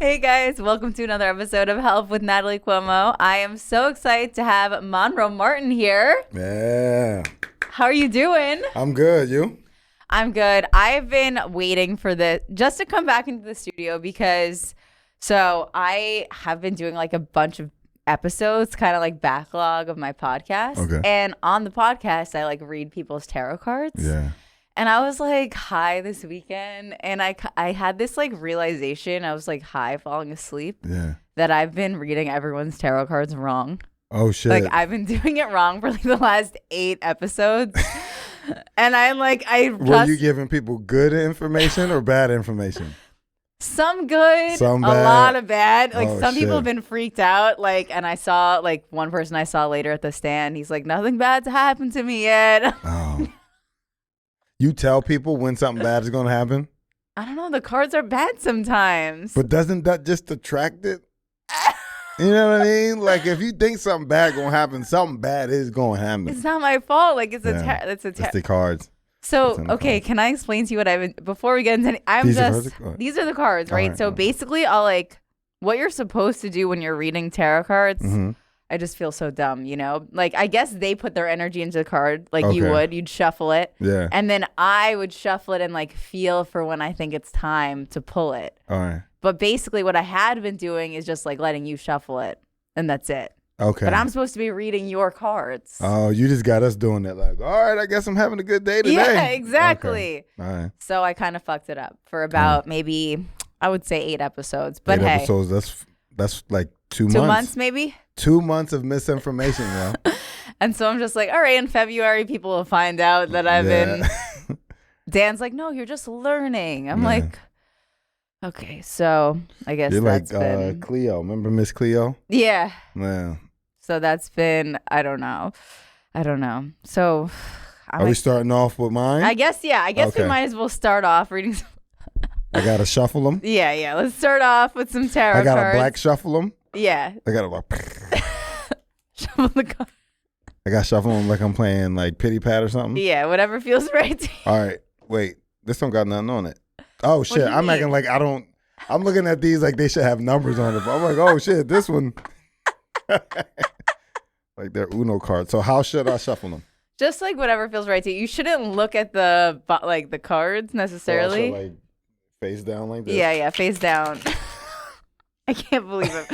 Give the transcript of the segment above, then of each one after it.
Hey guys, welcome to another episode of Health with Natalie Cuomo. I am so excited to have Monroe Martin here. Yeah. How are you doing? I'm good. You? I'm good. I've been waiting for this just to come back into the studio because I have been doing like a bunch of episodes, kind of like backlog of my podcast. Okay. And on the podcast, I like read people's tarot cards. Yeah. And I was like high this weekend, and I had this like realization. I was like high, falling asleep. Yeah. That I've been reading everyone's tarot cards wrong. Oh shit. Like I've been doing it wrong for like the last 8 episodes. And I'm like, were you giving people good information or bad information? Some good, Some a bad. lot of bad. Like Oh, some people shit. have been freaked out. Like, and I saw like one person I saw later at the stand. He's like, nothing bad's happened to me yet. Oh. You tell people when something bad is going to happen? I don't know. The cards are bad sometimes. But doesn't that just attract it? You know what I mean? Like if you think something bad going to happen, something bad is going to happen. It's not my fault. Like it's It's a the cards. So, in the okay, cards. can I explain to you what I've been, before we get into these are the cards, right? So basically I'll like, what you're supposed to do when you're reading tarot cards, Mm-hmm. I just feel so dumb, you know? Like, I guess they put their energy into the card like you Okay. would. You'd shuffle it. Yeah. And then I would shuffle it and like feel for when I think it's time to pull it. All right. But basically what I had been doing is just like letting you shuffle it. And that's it. Okay. But I'm supposed to be reading your cards. Oh, you just got us doing that. Like, all right, I guess I'm having a good day today. Yeah, exactly. Okay. All right. So I kind of fucked it up for about maybe, I would say 8 episodes. But 8 hey, episodes, that's like 2 months. 2 months maybe? 2 months of misinformation, yo. And so I'm just like, all right, in February, people will find out that I've been. Dan's like, no, you're just learning. I'm like, okay, so I guess You're that's like been. Cleo. Remember Miss Cleo? Yeah. Yeah. So that's been, I don't know. So Are we starting off with mine? I guess, yeah. I guess we Okay. might as well start off reading. I got to shuffle them. Yeah. Let's start off with some tarot I got cards. to black shuffle them. Yeah. I got to Shuffle the card. I got to shuffle them like I'm playing like Pity Pat or something. Yeah, whatever feels right to you. All right. Wait. This don't got nothing on it. Oh, shit. do you I'm mean? acting like I don't. I'm looking at these like they should have numbers on it. But I'm like, oh, shit. This one. Like they're Uno cards. So how should I shuffle them? Just like whatever feels right to you. You shouldn't look at the cards necessarily. So I should, like face down like this? Yeah, face down. I can't believe it.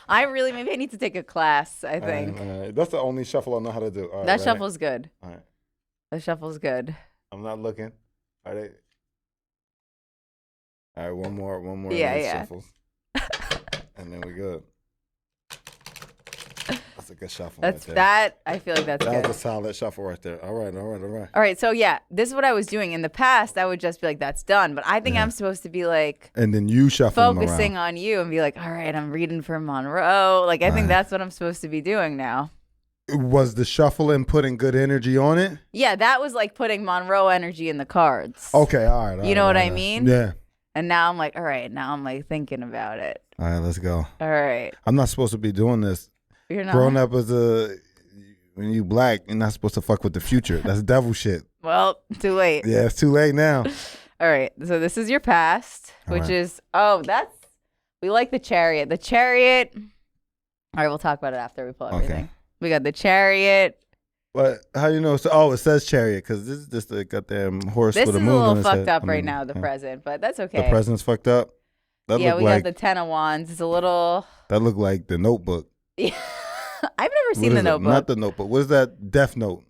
Maybe I need to take a class, I think. All right. That's the only shuffle I know how to do. All right, That ready? shuffle's good. All right. That shuffle's good. I'm not looking. All right. All right, one more. Yeah, of these yeah. Shuffles. And then we're good. That's a good shuffle That's right there. I feel like that's That good. was a solid shuffle right there. All right. All right, so yeah, this is what I was doing. In the past, I would just be like, that's done. But I think I'm supposed to be like And then you shuffle them focusing around. on you and be like, all right, I'm reading for Monroe. Like, I think that's what I'm supposed to be doing now. Was the shuffling putting good energy on it? Yeah, that was like putting Monroe energy in the cards. Okay, all right. You know what I mean? Yeah. And now I'm like, all right, now I'm like thinking about it. All right, let's go. All right. I'm not supposed to be doing this. You're not. Growing up as when you black, you're not supposed to fuck with the future. That's devil shit. Well, too late. Yeah, it's too late now. All right. So this is your past, which right. is, we like the Chariot. The Chariot. All right, we'll talk about it after we pull everything. Okay. We got the Chariot. But how you know? So, it says Chariot because this is just a goddamn horse This with is a a moon on little his fucked head. up I right mean, now, the yeah. present, but that's okay. The present's fucked up. That Yeah, look we like got the Ten of Wands. It's a little. that look like the Notebook. Yeah. I've never What seen is the it? Notebook. Not the Notebook. What is that? Death Note.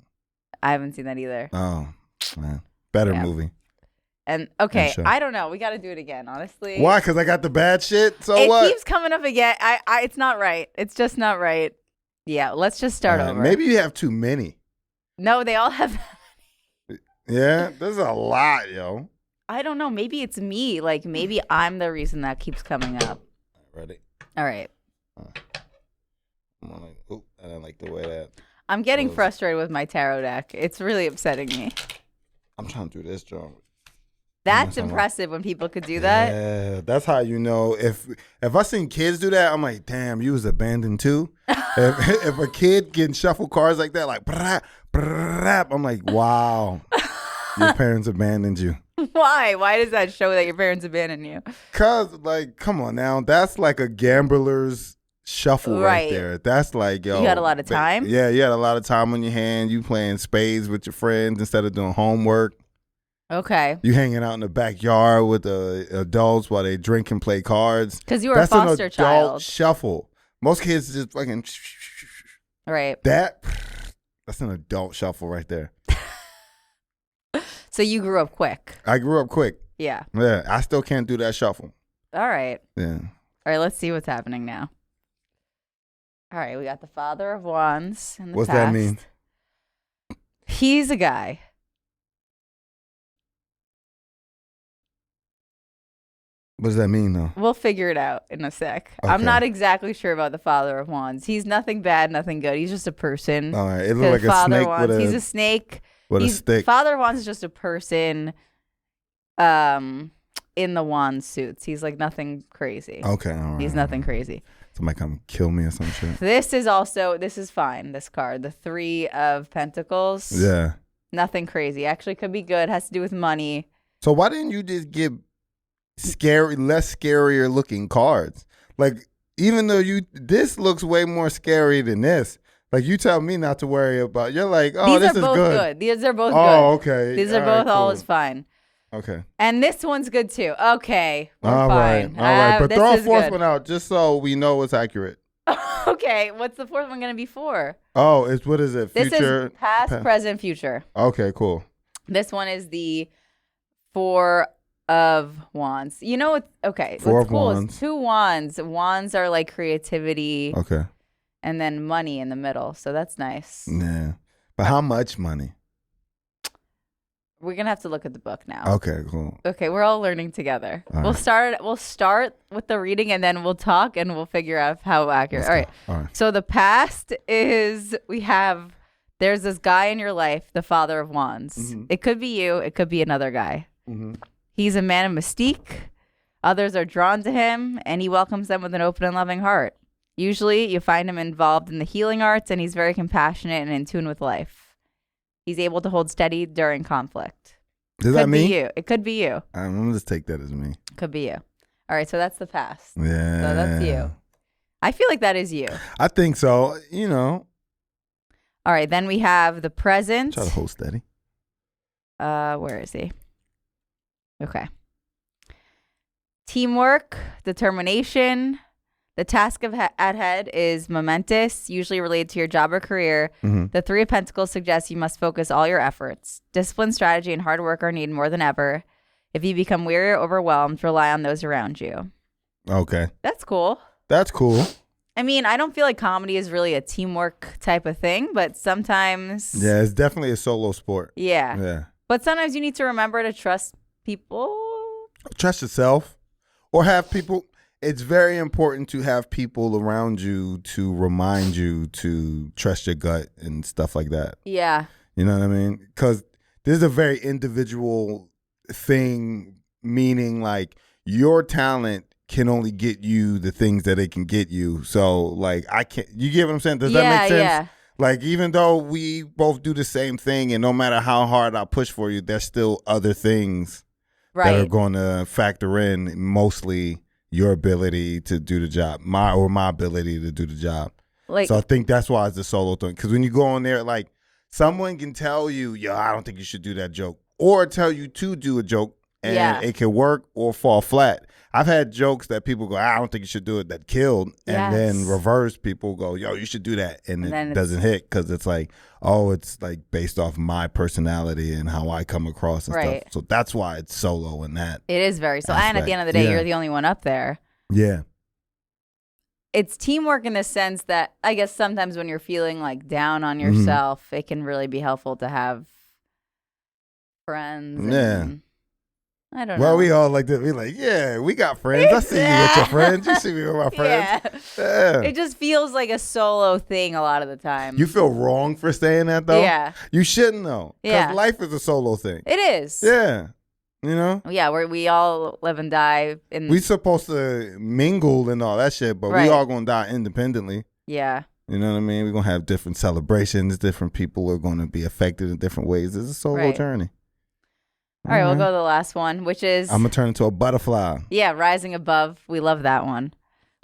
I haven't seen that either. Oh man, better Yeah. movie. And okay, sure. I don't know. We got to do it again, honestly. Why? Because I got the bad shit. So It what? keeps coming up again. It's not right. It's just not right. Yeah, let's just start over. Maybe you have too many. No, they all have. Yeah, there's a lot, yo. I don't know. Maybe it's me. Like maybe I'm the reason that keeps coming up. Ready? All right. I'm like, oop, I didn't like the way that. I'm getting Close. frustrated with my tarot deck. It's really upsetting me. I'm trying to do this, John. That's someone- impressive when people could do that. Yeah, that's how you know. If I seen kids do that, I'm like, damn, you was abandoned too. if a kid can shuffle cards like that, like brah, brah, I'm like, wow, your parents abandoned you. Why? Why does that show that your parents abandoned you? Cause like, come on now, that's like a gambler's shuffle right there. That's like, yo, you had a lot of time. Yeah, you had a lot of time on your hand. You playing spades with your friends instead of doing homework. Okay. You hanging out in the backyard with the adults while they drink and play cards. Because you were a foster an adult child. Shuffle. Most kids just fucking. Right. That's an adult shuffle right there. So you grew up quick. I grew up quick. Yeah. Yeah, I still can't do that shuffle. All right. Yeah. All right, let's see what's happening now. All right, we got the Father of Wands in the What's past. that mean? He's a guy. What does that mean, though? We'll figure it out in a sec. Okay. I'm not exactly sure about the Father of Wands. He's nothing bad, nothing good. He's just a person. All right. It looks like a snake with He's a snake. With a stick. Father of Wands is just a person in the wand suits. He's like nothing crazy. Okay. All right. He's nothing crazy. Somebody come kill me or some shit. This is fine, this card. The Three of Pentacles. Yeah. Nothing crazy. Actually could be good. Has to do with money. So why didn't you just give less scarier looking cards? Like, even though this looks way more scary than this. Like, you tell me not to worry about. You're like, oh, These this are is both good. These are both good. Oh, okay. These are both always fine. Okay. And this one's good too. Okay. We're All right. fine. All right. But throw a fourth good. one out just so we know it's accurate. Okay. What's the fourth one going to be for? Oh, what is it? This Future? is past, present, future. Okay, cool. This one is the Four of Wands. You know what? Okay. Four what's of cool Wands. is 2 wands. Wands are like creativity. Okay. And then money in the middle. So that's nice. Yeah. But how much money? We're going to have to look at the book now. Okay, cool. Okay, we're all learning together. All We'll right. start with the reading and then we'll talk and we'll figure out how accurate. All right. All right. So the past is there's this guy in your life, the Father of Wands. Mm-hmm. It could be you, it could be another guy. Mm-hmm. He's a man of mystique. Others are drawn to him and he welcomes them with an open and loving heart. Usually you find him involved in the healing arts and he's very compassionate and in tune with life. He's able to hold steady during conflict. Does that mean? Could be you. It could be you. I'm going to just take that as me. Could be you. All right, so that's the past. Yeah. So that's you. I feel like that is you. I think so. All right, then we have the present. Try to hold steady. Where is he? Okay. Teamwork, determination. The task at head is momentous, usually related to your job or career. Mm-hmm. The Three of Pentacles suggests you must focus all your efforts. Discipline, strategy, and hard work are needed more than ever. If you become weary or overwhelmed, rely on those around you. Okay. That's cool. That's cool. I mean, I don't feel like comedy is really a teamwork type of thing, but sometimes... Yeah, it's definitely a solo sport. Yeah. Yeah. But sometimes you need to remember to trust people. Trust yourself or have people... It's very important to have people around you to remind you to trust your gut and stuff like that. Yeah. You know what I mean? Because this is a very individual thing, meaning like your talent can only get you the things that it can get you. So like I can't, you get what I'm saying? Does that make sense? Yeah. Like even though we both do the same thing and no matter how hard I push for you, there's still other things that are going to factor in, mostly your ability to do the job, my ability to do the job. Like, so I think that's why it's a solo thing. Because when you go on there, like someone can tell you, yo, I don't think you should do that joke, or tell you to do a joke and it can work or fall flat. I've had jokes that people go, I don't think you should do it, that killed, and then reverse, people go, yo, you should do that, and it doesn't hit because it's like, oh, it's like based off my personality and how I come across and stuff. So that's why it's solo in that. It is very solo. And at the end of the day, you're the only one up there. Yeah. It's teamwork in the sense that I guess sometimes when you're feeling like down on yourself, it can really be helpful to have friends. I don't know. Well, we all like that. We like, yeah, we got friends. I see you with your friends. You see me with my friends. Yeah. It just feels like a solo thing a lot of the time. You feel wrong for saying that, though? Yeah. You shouldn't, though. Because life is a solo thing. It is. Yeah. You know? Yeah, we all live and die. We supposed to mingle and all that shit, but we all going to die independently. Yeah. You know what I mean? We're going to have different celebrations. Different people are going to be affected in different ways. It's a solo journey. All right, we'll go to the last one, which is... I'm going to turn into a butterfly. Yeah, rising above. We love that one.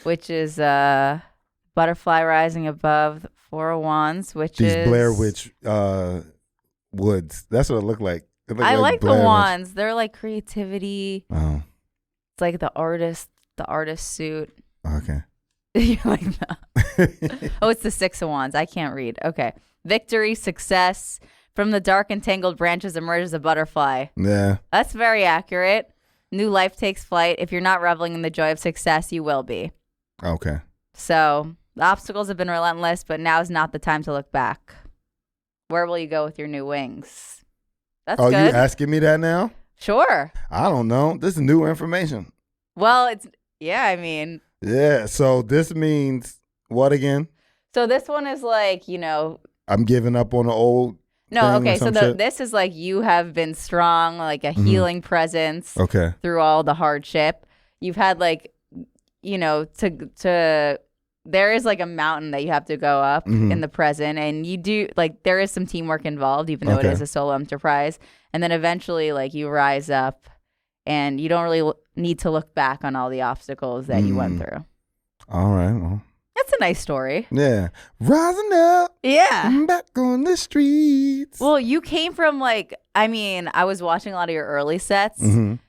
Which is butterfly rising above the Four of Wands, which is... These Blair Witch woods. That's what it looked like. I like the wands. They're like creativity. Oh. It's like the artist suit. Okay. You like that? Oh, it's the Six of Wands. I can't read. Okay. Victory, success. From the dark and tangled branches emerges a butterfly. Yeah. That's very accurate. New life takes flight. If you're not reveling in the joy of success, you will be. Okay. So the obstacles have been relentless, but now is not the time to look back. Where will you go with your new wings? That's good. Oh, you asking me that now? Sure. I don't know. This is new information. Well, I mean. Yeah, so this means what again? So this one is like, I'm giving up on the old. No, okay. So this is like you have been strong, like a healing presence. Okay. Through all the hardship. You've had like, there is like a mountain that you have to go up in the present, and you do like there is some teamwork involved, even though it is a solo enterprise. And then eventually, like you rise up, and you don't really need to look back on all the obstacles that you went through. All right. Well, that's a nice story. Yeah, rising up. Yeah, I'm back on the streets. Well, you came from I was watching a lot of your early sets on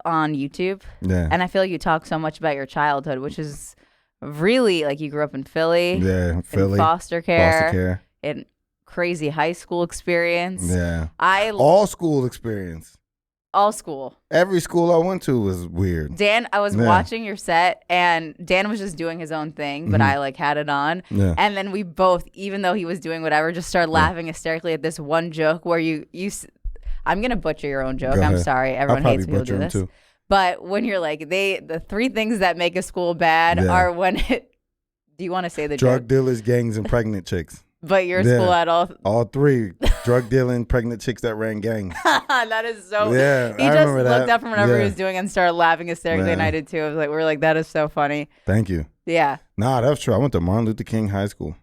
YouTube, and I feel like you talk so much about your childhood, which is. Really, like you grew up in Philly. Yeah, Philly. In foster care. In crazy high school experience. Yeah. All school experience. All school. Every school I went to was weird. Dan, I was watching your set, and Dan was just doing his own thing, but I like had it on. Yeah. And then we both, even though he was doing whatever, just started laughing hysterically at this one joke where you I'm going to butcher your own joke. I'm sorry. Everyone hates people do this. Too. But when you're like, the three things that make a school bad are when it, do you want to say the drug joke? dealers, gangs, and pregnant chicks. But your school had all three. Drug dealing, pregnant chicks that ran gangs. That is so, yeah, he just looked up from whatever he was doing and started laughing hysterically, and I did too. I was like, we're like, that is so funny. Thank you. Yeah. Nah, that's true. I went to Martin Luther King High School.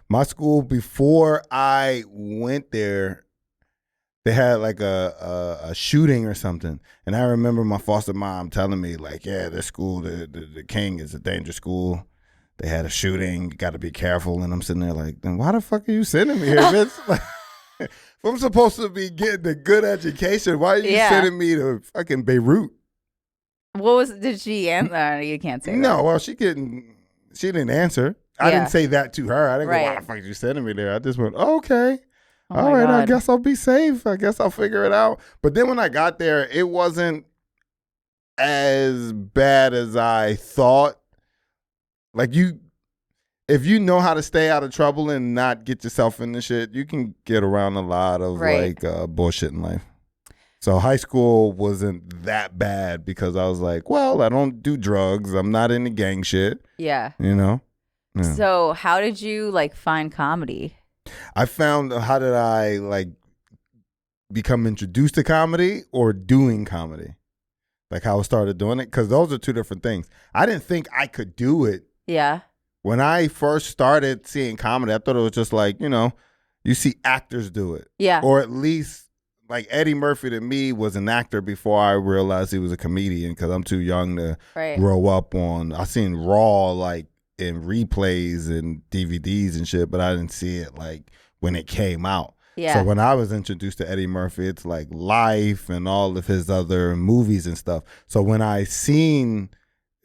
My school, before I went there, they had like a shooting or something. And I remember my foster mom telling me like, yeah, this school, the King is a dangerous school. They had a shooting. You got to be careful. And I'm sitting there like, then why the fuck are you sending me here, bitch? Like, if I'm supposed to be getting a good education, why are you sending me to fucking Beirut? Did she answer? You can't say that. No, well, she didn't answer. I didn't say that to her. I didn't go, why the fuck are you sending me there? I just went, okay. Oh all right, I guess I'll be safe. I guess I'll figure it out. But then when I got there, it wasn't as bad as I thought. Like if you know how to stay out of trouble and not get yourself into shit, you can get around a lot of bullshit in life. So high school wasn't that bad because I was like, well, I don't do drugs. I'm not into gang shit. Yeah. Yeah. So how did you find comedy? I found, how did I become introduced to comedy or doing comedy? Like how I started doing it? Because those are two different things. I didn't think I could do it. Yeah. When I first started seeing comedy, I thought it was just you see actors do it. Yeah. Or at least Eddie Murphy to me was an actor before I realized he was a comedian because I'm too young to grow up on. I seen Raw in replays and DVDs and shit, but I didn't see it when it came out. Yeah. So when I was introduced to Eddie Murphy, it's Life and all of his other movies and stuff. So when I seen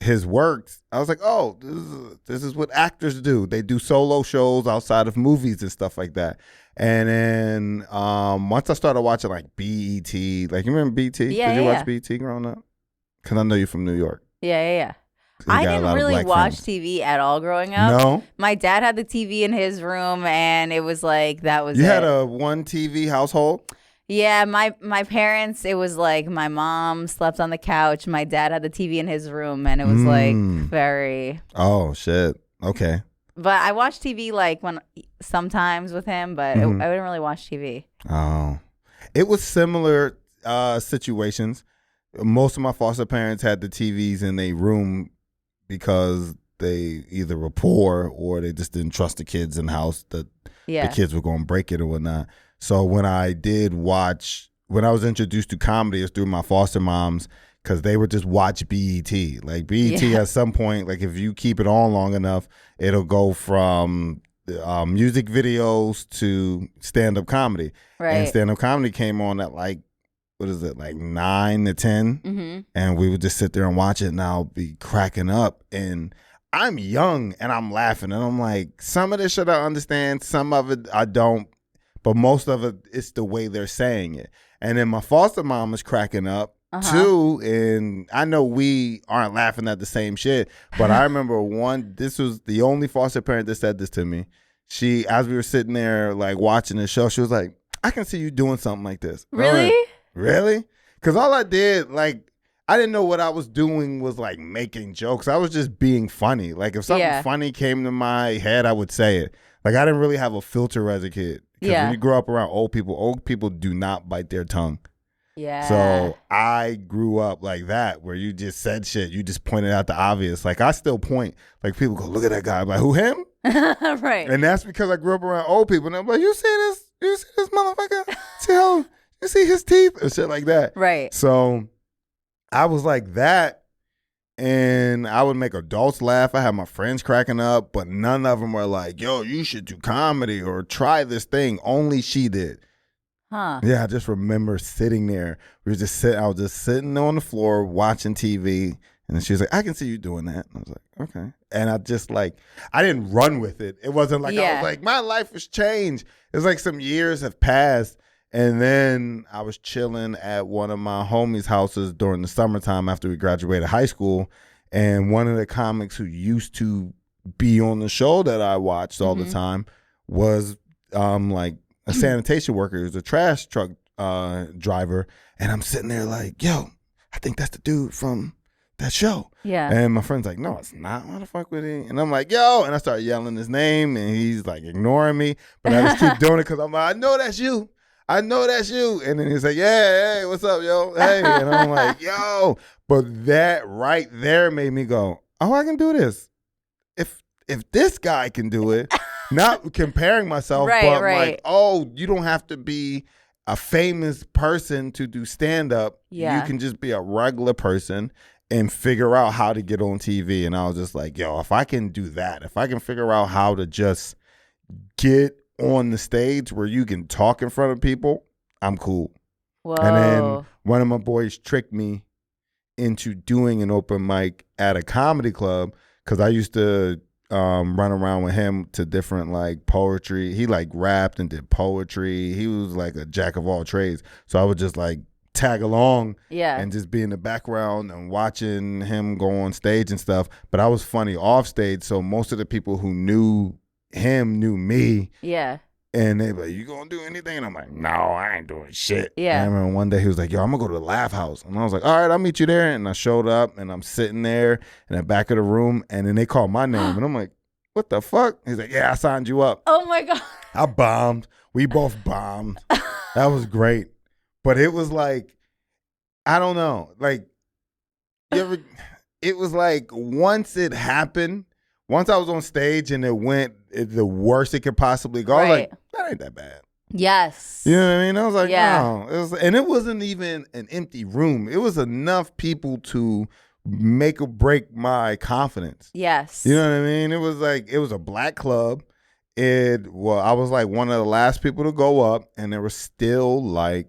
his works, I was like, oh, this is what actors do. They do solo shows outside of movies and stuff like that. And then once I started watching BET, you remember BET? Yeah, Did you watch BET growing up? Because I know you're from New York. Yeah. I didn't really watch TV at all growing up. No? My dad had the TV in his room, and it was that was You had a one TV household? Yeah, my parents, it was my mom slept on the couch. My dad had the TV in his room, and it was very... Oh, shit. Okay. But I watched TV when sometimes with him, but I didn't really watch TV. Oh. It was similar situations. Most of my foster parents had the TVs in their room because they either were poor or they just didn't trust the kids in the house that the kids were going to break it or whatnot. So when I did watch when I was introduced to comedy is through my foster moms, because they would just watch BET. Like BET at some point, like if you keep it on long enough, it'll go from music videos to stand-up comedy. Right. And stand-up comedy came on at like, what is it, like 9 to 10? Mm-hmm. And we would just sit there and watch it, and I'll be cracking up. And I'm young, and I'm laughing. And I'm like, some of this shit I understand, some of it I don't. But most of it, it's the way they're saying it. And then my foster mom is cracking up, too. And I know we aren't laughing at the same shit. But I remember this was the only foster parent that said this to me. She, as we were sitting there, like, watching the show, she was like, I can see you doing something like this. Really? Really? Because all I did, like, I didn't know what I was doing was, like, making jokes. I was just being funny. Like, if something funny came to my head, I would say it. Like, I didn't really have a filter as a kid. Because when you grow up around old people do not bite their tongue. Yeah. So I grew up like that, where you just said shit. You just pointed out the obvious. Like, I still point. Like, people go, look at that guy. I'm like, who, him? Right. And that's because I grew up around old people. And I'm like, you see this? You see this motherfucker? See how... You see his teeth and shit like that. Right. So I was like that, and I would make adults laugh. I had my friends cracking up, but none of them were like, yo, you should do comedy or try this thing. Only she did. Huh. Yeah, I just remember sitting there. I was just sitting on the floor watching TV, and then she was like, I can see you doing that. And I was like, okay. And I just like, I didn't run with it. It wasn't like, I was like, my life has changed. It was like some years have passed. And then I was chilling at one of my homies' houses during the summertime after we graduated high school. And one of the comics who used to be on the show that I watched all the time was like a sanitation worker. He was a trash truck driver. And I'm sitting there like, yo, I think that's the dude from that show. Yeah. And my friend's like, no, it's not. Why the fuck would he? And I'm like, yo. And I start yelling his name, and he's like ignoring me. But I just keep doing it because I'm like, I know that's you. I know that's you. And then he's like, yeah, hey, what's up, yo? Hey. And I'm like, yo. But that right there made me go, oh, I can do this. If this guy can do it, not comparing myself, but like, oh, you don't have to be a famous person to do stand-up. Yeah. You can just be a regular person and figure out how to get on TV. And I was just like, yo, if I can do that, if I can figure out how to just get on the stage where you can talk in front of people, I'm cool. Whoa. And then one of my boys tricked me into doing an open mic at a comedy club, because I used to run around with him to different like poetry. He like rapped and did poetry. He was like a jack of all trades. So I would just like tag along and just be in the background and watching him go on stage and stuff. But I was funny off stage, so most of the people who knew him knew me. Yeah. And they like, you gonna do anything? And I'm like, no, I ain't doing shit. Yeah. And I remember one day he was like, yo, I'm gonna go to the Laugh House. And I was like, all right, I'll meet you there. And I showed up, and I'm sitting there in the back of the room, and then they called my name. And I'm like, what the fuck? He's like, yeah, I signed you up. Oh my God. I bombed. We both bombed. That was great. But it was like, I don't know. Like, it was like once it happened, once I was on stage and it went the worst it could possibly go, I was like, that ain't that bad. Yes. You know what I mean? I was like, no. And it wasn't even an empty room. It was enough people to make or break my confidence. Yes. You know what I mean? It was like, it was a black club. I was like one of the last people to go up, and there was still like,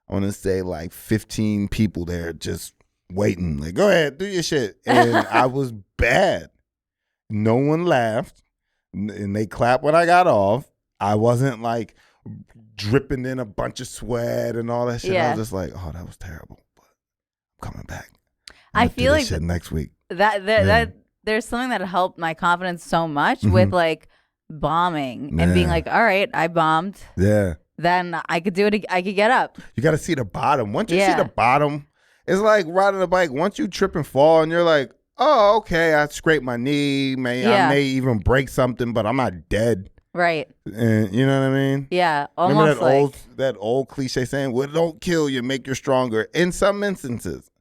I want to say like 15 people there just waiting. Like, go ahead, do your shit. And I was bad. No one laughed, and they clapped when I got off. I wasn't like dripping in a bunch of sweat and all that shit. I was just like, oh, that was terrible, but I'm coming back. I feel like shit next week. That there's something that helped my confidence so much with like bombing and being like, all right, I bombed. Yeah. Then I could do it. I could get up. You got to see the bottom. Once you see the bottom, it's like riding a bike. Once you trip and fall, and you're like, oh, okay, I scraped my knee. I may even break something, but I'm not dead. Right. And you know what I mean? Yeah. Almost. Remember that old cliche saying, well, don't kill you, make you stronger. In some instances.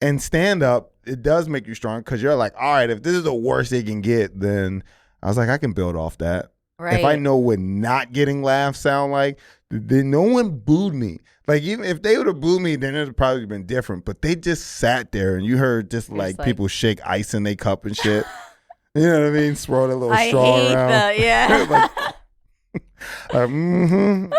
And stand up, it does make you strong, because you're like, all right, if this is the worst it can get, then I was like, I can build off that. Right. If I know what not getting laughs sound like, no one booed me. Like, even if they would have booed me, then it would probably been different. But they just sat there, and you heard just like people shake ice in their cup and shit. You know what I mean? Swirl that little straw around. Mm-hmm.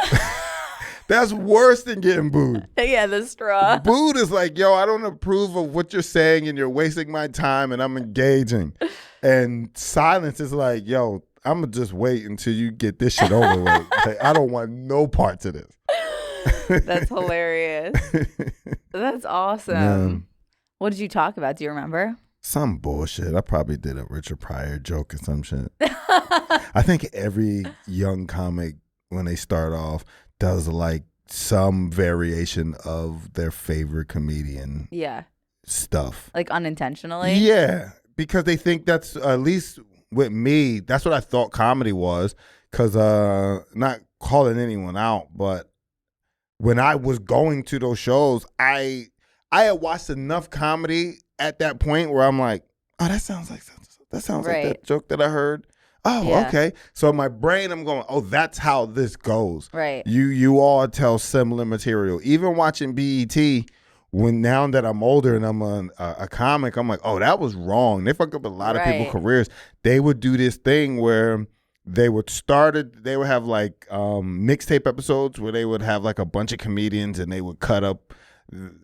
That's worse than getting booed. Yeah, the straw. Booed is like, yo, I don't approve of what you're saying, and you're wasting my time, and I'm engaging. And silence is like, yo, I'm going to just wait until you get this shit over with. Like, I don't want no parts of this. That's hilarious. That's awesome. Yeah. What did you talk about? Do you remember? Some bullshit. I probably did a Richard Pryor joke or some shit. I think every young comic, when they start off, does like some variation of their favorite comedian stuff. Like unintentionally? Yeah. Because they think that's, at least with me, that's what I thought comedy was. Because not calling anyone out, but when I was going to those shows, I had watched enough comedy at that point where I'm like, oh, that sounds like that joke that I heard. Oh, okay. So in my brain, I'm going, oh, that's how this goes. Right. You all tell similar material. Even watching BET, now that I'm older and I'm a comic, I'm like, oh, that was wrong. They fucked up a lot of people's careers. They would do this thing where they would have like mixtape episodes where they would have like a bunch of comedians and they would cut up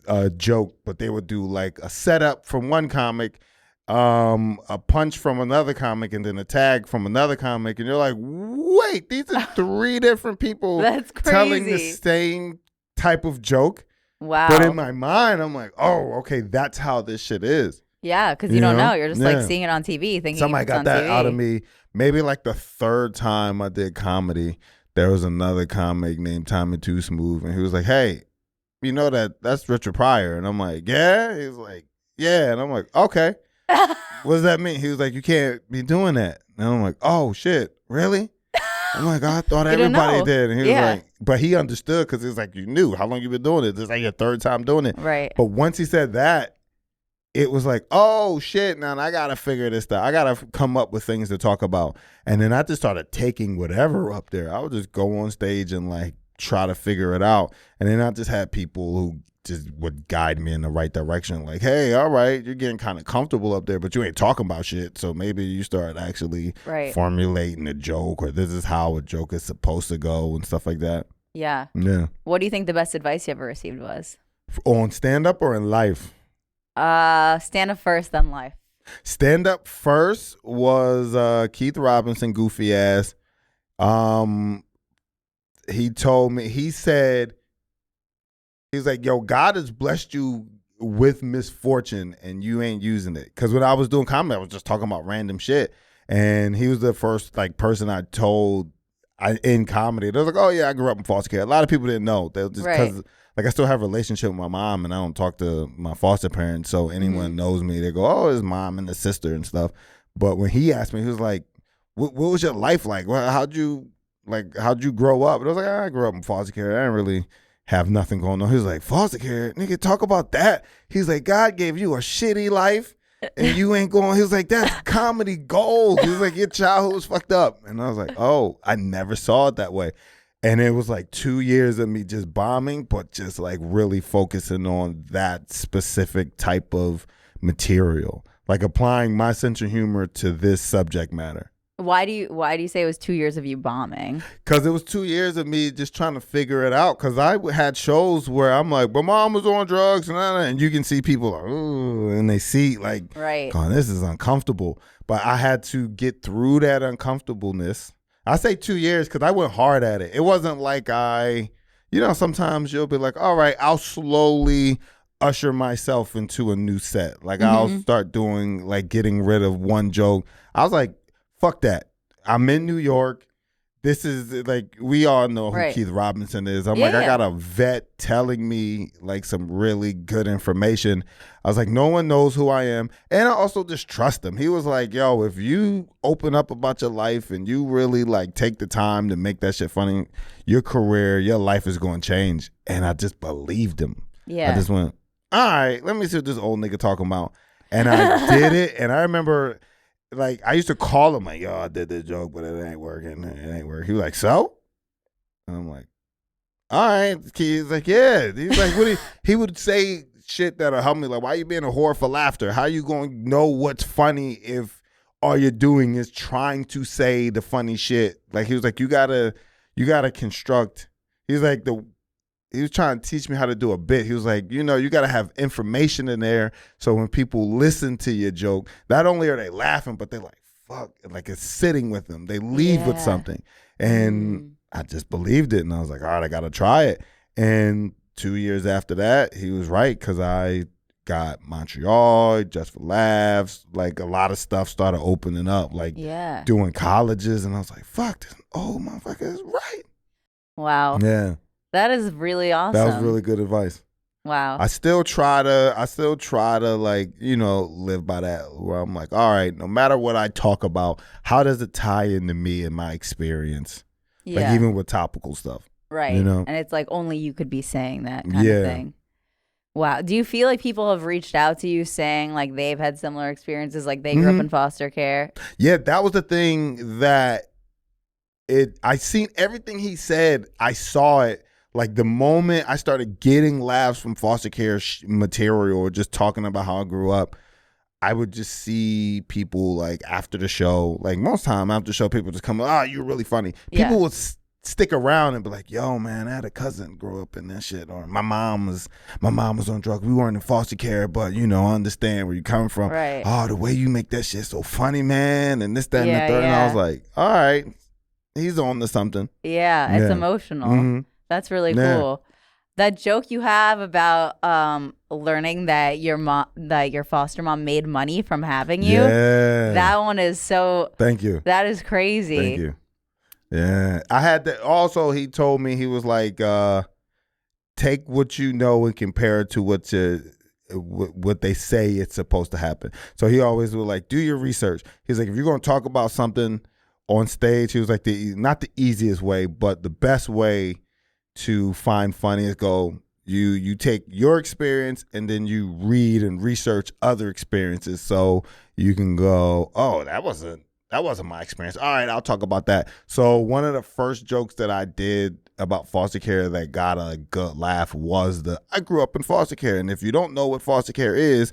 a joke, but they would do like a setup from one comic, a punch from another comic, and then a tag from another comic. And you're like, wait, these are 3 different people telling the same type of joke. Wow. But in my mind, I'm like, oh, okay, that's how this shit is. Yeah, because you don't know. You're just like seeing it on TV, thinking somebody got that TV. out of me. Maybe like the 3rd time I did comedy, there was another comic named Tommy Too Smooth, and he was like, hey, you know that's Richard Pryor. And I'm like, yeah? He was like, yeah. And I'm like, okay. What does that mean? He was like, you can't be doing that. And I'm like, oh, shit, really? I'm like, I thought everybody did. And he was like, but he understood because it's like, you knew. How long you been doing it? This is like your 3rd time doing it. Right. But once he said that, it was like, oh, shit, now I got to figure this stuff. I got to come up with things to talk about. And then I just started taking whatever up there. I would just go on stage and like try to figure it out. And then I just had people who just would guide me in the right direction. Like, hey, all right, you're getting kind of comfortable up there, but you ain't talking about shit. So maybe you start actually formulating a joke, or this is how a joke is supposed to go and stuff like that. Yeah. Yeah. What do you think the best advice you ever received was? On stand-up or in life? Stand-up first, then life. Stand-up first was Keith Robinson, goofy ass. He told me, he said, he's like, yo, God has blessed you with misfortune and you ain't using it. Because when I was doing comedy, I was just talking about random shit. And he was the first like person I told in comedy. They was like, oh yeah, I grew up in foster care. A lot of people didn't know. They just because like I still have a relationship with my mom and I don't talk to my foster parents. So anyone knows me, they go, oh, his mom and his sister and stuff. But when he asked me, he was like, what was your life like? How'd you grow up? And I was like, I grew up in foster care. I didn't really have nothing going on. He was like, foster care? Nigga, talk about that. He's like, God gave you a shitty life and you ain't going. He was like, that's comedy gold. He was like, your childhood was fucked up. And I was like, oh, I never saw it that way. And it was like 2 years of me just bombing, but just like really focusing on that specific type of material, like applying my sense of humor to this subject matter. Why do you say it was 2 years of you bombing? Because it was 2 years of me just trying to figure it out. Because I had shows where I'm like, my mom was on drugs, and you can see people like, ooh, and they see like, oh, this is uncomfortable. But I had to get through that uncomfortableness. I say 2 years because I went hard at it. It wasn't like sometimes you'll be like, all right, I'll slowly usher myself into a new set. Like I'll start doing like getting rid of one joke. I was like, fuck that. I'm in New York. This is like, we all know who Keith Robinson is. I'm I got a vet telling me like some really good information. I was like, no one knows who I am. And I also just trust him. He was like, yo, if you open up about your life and you really like take the time to make that shit funny, your career, your life is going to change. And I just believed him. Yeah. I just went, all right, let me see what this old nigga talking about. And I did it. And I remember, like, I used to call him like, yo, I did this joke, but it ain't working. It ain't working. He was like, so? And I'm like, all right. He's like, yeah. He's like, what? He would say shit that'll help me. Like, why you being a whore for laughter? How you going to know what's funny if all you're doing is trying to say the funny shit? Like, he was like, you gotta construct. He's like, he was trying to teach me how to do a bit. He was like, you got to have information in there. So when people listen to your joke, not only are they laughing, but they're like, fuck, like it's sitting with them. They leave with something. And I just believed it. And I was like, all right, I got to try it. And 2 years after that, he was right, because I got Montreal, Just for Laughs. Like, a lot of stuff started opening up, like doing colleges. And I was like, fuck, this old motherfucker is right. Wow. Yeah. That is really awesome. That was really good advice. Wow. I still try to like, live by that, where I'm like, all right, no matter what I talk about, how does it tie into me and my experience? Yeah. Like, even with topical stuff. Right. And it's like only you could be saying that kind of thing. Wow. Do you feel like people have reached out to you saying like they've had similar experiences, like they grew up in foster care? Yeah, that was the thing that I seen everything he said. I saw it. Like, the moment I started getting laughs from foster care material, or just talking about how I grew up, I would just see people, like, after the show, like, most time after the show, people just come, you're really funny. People would stick around and be like, yo, man, I had a cousin grow up in that shit. Or my mom was on drugs. We weren't in foster care, but, I understand where you come from. Right. Oh, the way you make that shit so funny, man. And this, that, and the third. And I was like, all right, he's on to something. Yeah, it's emotional. Mm-hmm. That's really cool. That joke you have about learning that your foster mom made money from having you. Yeah. That one is so. Thank you. That is crazy. Thank you. Yeah, I had that. Also, he told me, he was like, take what you know and compare it to what they say it's supposed to happen. So he always was like, do your research. He's like, if you're going to talk about something on stage, he was like, not the easiest way, but the best way to find funny is you take your experience and then you read and research other experiences, so you can go, oh, that wasn't my experience. All right, I'll talk about that. So one of the first jokes that I did about foster care that got a good laugh was I grew up in foster care, and if you don't know what foster care is,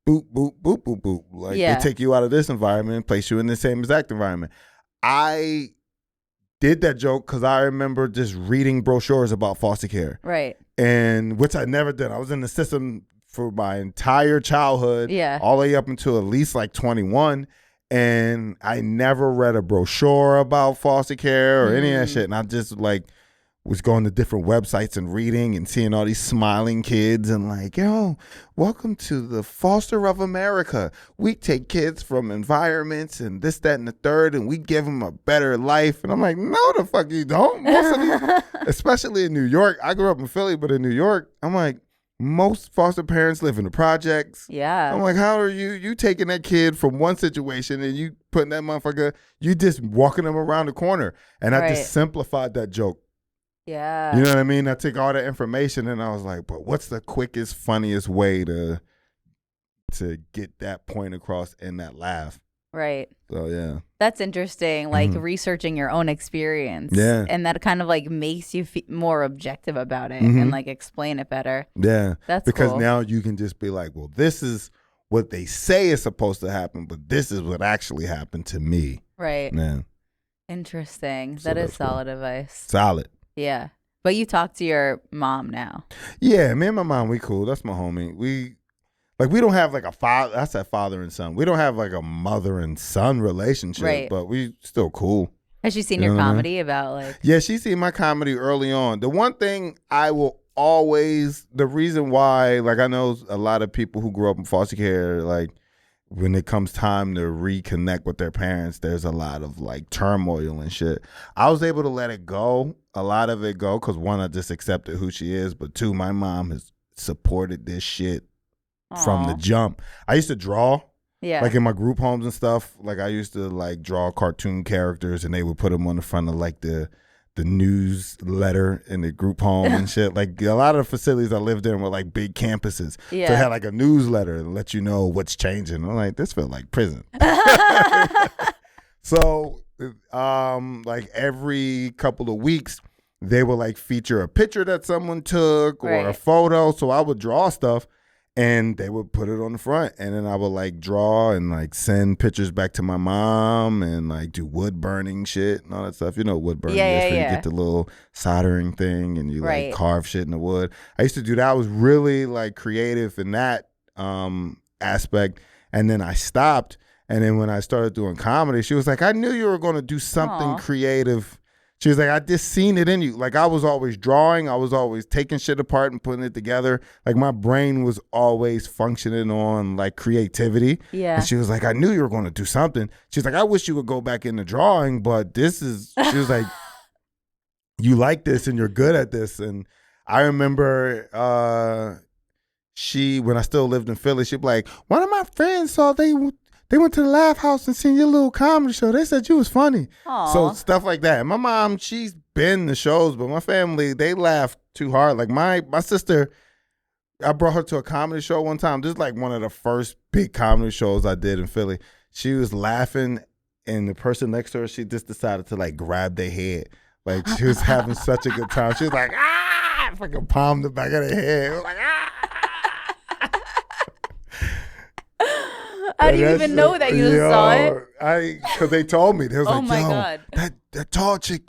boop, boop, boop, boop, boop. Like, they take you out of this environment and place you in the same exact environment. I did that joke because I remember just reading brochures about foster care. Right. And which I never did. I was in the system for my entire childhood. Yeah. All the way up until at least like 21. And I never read a brochure about foster care or any of that shit. And I just like was going to different websites and reading and seeing all these smiling kids and like, yo, welcome to the Foster of America. We take kids from environments and this, that, and the third, and we give them a better life. And I'm like, no, the fuck you don't. Most of these, especially in New York. I grew up in Philly, but in New York, I'm like, most foster parents live in the projects. Yeah. I'm like, how are you taking that kid from one situation and you putting that motherfucker, you just walking them around the corner. And I just simplified that joke. Yeah. You know what I mean? I took all that information and I was like, but what's the quickest, funniest way to get that point across in that laugh? Right. So, yeah. That's interesting, like researching your own experience. Yeah. And that kind of like makes you more objective about it and like explain it better. Yeah. That's because cool. Now you can just be like, well, this is what they say is supposed to happen, but this is what actually happened to me. Right. Yeah. Interesting. So that is solid advice. Solid. Yeah. But you talk to your mom now. Yeah, me and my mom, we cool. That's my homie. We don't have like a father. I said father and son. We don't have like a mother and son relationship, but we still cool. Has she seen your comedy about like? Yeah, she's seen my comedy early on. The one thing I will always, the reason why, like I know a lot of people who grew up in foster care, like when it comes time to reconnect with their parents, there's a lot of like turmoil and shit. I was able to let it go, a lot of it go, because one, I just accepted who she is, but two, my mom has supported this shit from the jump. I used to draw, like in my group homes and stuff. Like I used to like draw cartoon characters, and they would put them on the front of like the newsletter in the group home and shit. Like a lot of the facilities I lived in were like big campuses. Yeah. So it had like a newsletter to let you know what's changing. I'm like, this felt like prison. So like every couple of weeks, they would like feature a picture that someone took or a Right. photo. So I would draw stuff and they would put it on the front. And then I would like draw and like send pictures back to my mom and like do wood burning shit and all that stuff. You know what wood burning Yeah, is yeah, where yeah. you get the little soldering thing and you Right. like carve shit in the wood. I used to do that. I was really like creative in that aspect. And then I stopped. And then when I started doing comedy, she was like, I knew you were going to do something Aw. creative. She was like, I just seen it in you. Like I was always drawing. I was always taking shit apart and putting it together. Like my brain was always functioning on like creativity. Yeah. And she was like, I knew you were going to do something. She's like, I wish you would go back into drawing, but this is, she was like, you like this and you're good at this. And I remember when I still lived in Philly, she'd be like, one of my friends saw they went to the Laugh House and seen your little comedy show. They said you was funny. Aw. So stuff like that. And my mom, she's been to shows, but my family, they laugh too hard. Like my sister, I brought her to a comedy show one time. This is like one of the first big comedy shows I did in Philly. She was laughing and the person next to her, she just decided to like grab their head. Like she was having such a good time. She was like, ah, fucking palmed the back of their head. It was like, ah. How do you even know that you saw it? Because they told me. They was Oh like, my yo, God. that tall chick,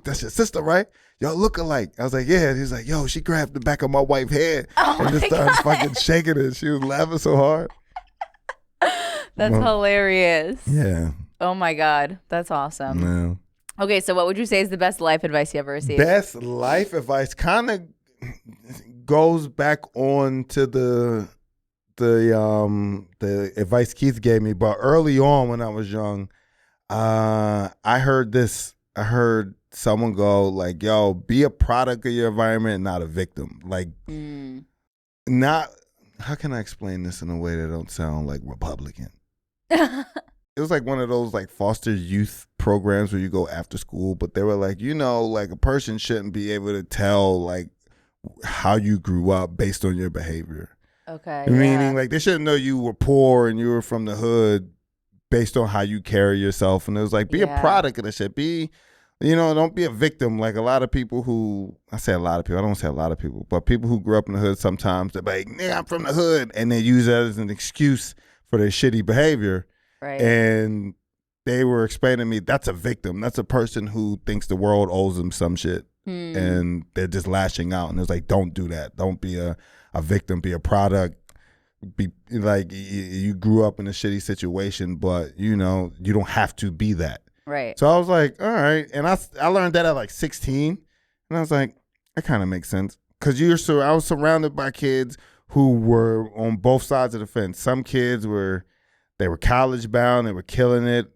that's your sister, right? Y'all look alike. I was like, yeah. And he was like, yo, she grabbed the back of my wife's head and just started fucking shaking it. She was laughing so hard. That's hilarious. Yeah. Oh my God. That's awesome. No. Okay, so what would you say is the best life advice you ever received? Best life advice kind of goes back on to the advice Keith gave me, but early on when I was young, I heard someone go like, yo, be a product of your environment, not a victim. Like not, how can I explain this in a way that don't sound like Republican? It was like one of those like foster youth programs where you go after school, but they were like, like a person shouldn't be able to tell like how you grew up based on your behavior. Okay. Meaning like they shouldn't know you were poor and you were from the hood based on how you carry yourself. And it was like, be a product of the shit. Don't be a victim. Like a lot of people I don't say a lot of people, but people who grew up in the hood sometimes they're like, nigga, I'm from the hood. And they use that as an excuse for their shitty behavior. Right. And they were explaining to me, that's a victim. That's a person who thinks the world owes them some shit. And they're just lashing out. And it's like, don't do that. Don't be a victim, be a product. Be like, you grew up in a shitty situation, but you don't have to be that. Right. So I was like, all right. And I learned that at like 16. And I was like, that kind of makes sense. Because I was surrounded by kids who were on both sides of the fence. Some kids they were college bound, they were killing it.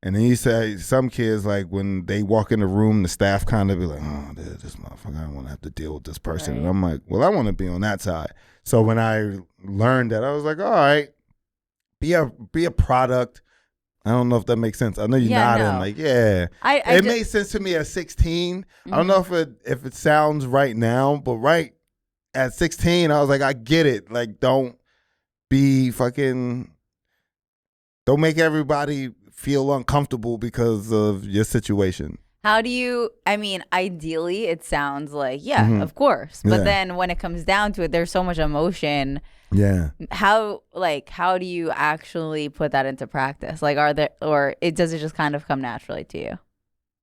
And then you say some kids, like when they walk in the room, the staff kind of be like, oh, this motherfucker, I don't want to have to deal with this person. Right. And I'm like, well, I want to be on that side. So when I learned that, I was like, all right, be a product. I don't know if that makes sense. I know you're nodding. No. Like, yeah. It made sense to me at 16. I don't know if it sounds right now, but right at 16, I was like, I get it. Like, don't make everybody feel uncomfortable because of your situation. How do you, ideally it sounds like, of course. But then when it comes down to it, there's so much emotion. Yeah. How do you actually put that into practice? Like, does it just kind of come naturally to you?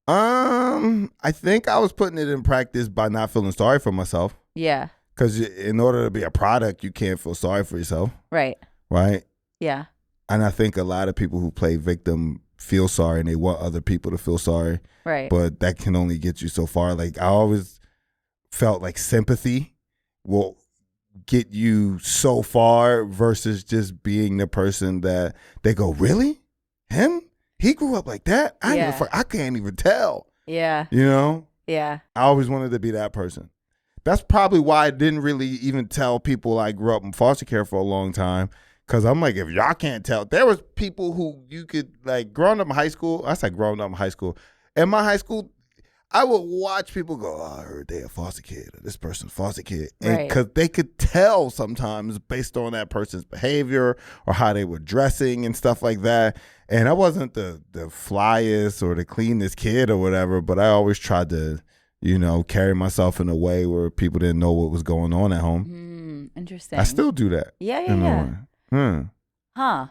I think I was putting it in practice by not feeling sorry for myself. Yeah. Because in order to be a product, you can't feel sorry for yourself. Right. Right? Yeah. And I think a lot of people who play victim feel sorry and they want other people to feel sorry. Right. But that can only get you so far. Like I always felt like sympathy will get you so far versus just being the person that they go, really? Him? He grew up like that? I can't even tell. Yeah. Yeah. I always wanted to be that person. That's probably why I didn't really even tell people I grew up in foster care for a long time. Because I'm like, if y'all can't tell, there was people who you could, like, growing up in high school. I said growing up in high school. In my high school, I would watch people go, oh, I heard they a foster kid, or this person's foster kid. Right. Because they could tell sometimes based on that person's behavior or how they were dressing and stuff like that. And I wasn't the flyest or the cleanest kid or whatever, but I always tried to, carry myself in a way where people didn't know what was going on at home. Interesting. I still do that. Yeah. Huh.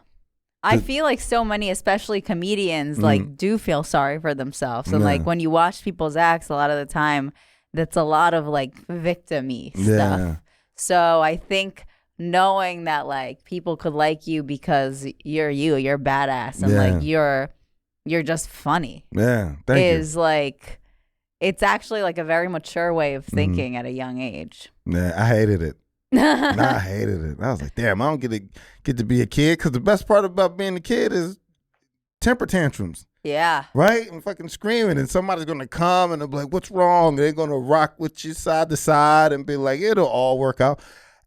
I feel like so many, especially comedians, like do feel sorry for themselves. And like when you watch people's acts, a lot of the time, that's a lot of like victim-y stuff. So I think knowing that like people could like you because you're badass and like you're just funny. Yeah, thank you. Is like, it's actually like a very mature way of thinking at a young age. Yeah, I hated it. I hated it. I was like, damn, I don't get to be a kid, because the best part about being a kid is temper tantrums. Yeah. Right? And fucking screaming, and somebody's going to come and they'll be like, what's wrong? They're going to rock with you side to side and be like, it'll all work out.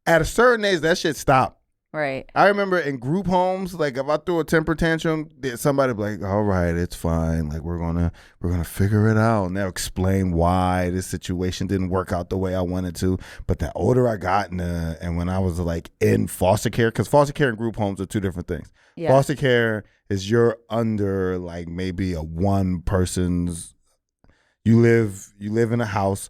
At a certain age, that shit stopped. Right. I remember in group homes, like if I threw a temper tantrum, somebody would be like, all right, it's fine. Like we're gonna figure it out. And they'll explain why this situation didn't work out the way I wanted to. But the older I got and when I was like in foster care, because foster care and group homes are two different things. Yeah. Foster care is you're under like maybe a one person's, you live in a house.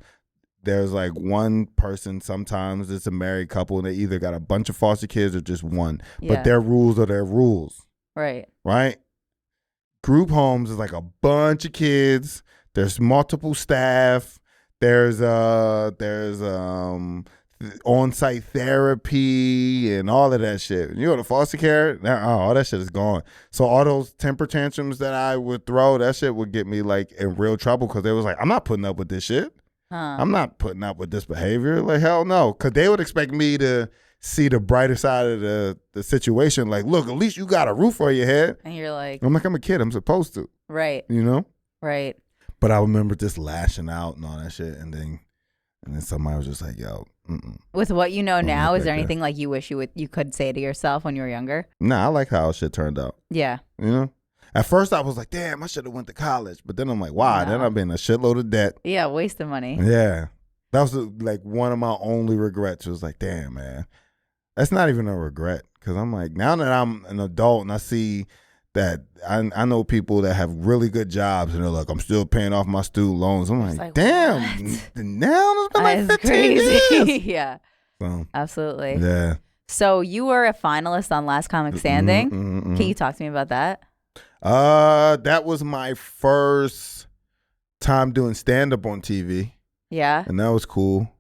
There's like one person, sometimes it's a married couple, and they either got a bunch of foster kids or just one. Yeah. But their rules are their rules. Right. Right? Group homes is like a bunch of kids. There's multiple staff. There's on-site therapy and all of that shit. You go to foster care, all that shit is gone. So all those temper tantrums that I would throw, that shit would get me like in real trouble, because they was like, I'm not putting up with this shit. I'm not putting up with this behavior. Like, hell no. Because they would expect me to see the brighter side of the situation. Like, look, at least you got a roof over your head. And you're like, I'm a kid. I'm supposed to. Right. Right. But I remember just lashing out and all that shit. And then somebody was just like, yo. With what you know now, is there anything like you wish you could say to yourself when you were younger? Nah, I like how shit turned out. Yeah. At first, I was like, damn, I should have went to college. But then I'm like, why? No. Then I've been in a shitload of debt. Yeah, wasting money. Yeah. That was like one of my only regrets. It was like, damn, man. That's not even a regret. Because I'm like, now that I'm an adult and I see that I know people that have really good jobs and they're like, I'm still paying off my student loans. I'm like damn, now it's been like 15 crazy. years. Yeah. So, absolutely. Yeah. So you were a finalist on Last Comic Standing. Can you talk to me about that? That was my first time doing stand-up on TV. Yeah. And that was cool.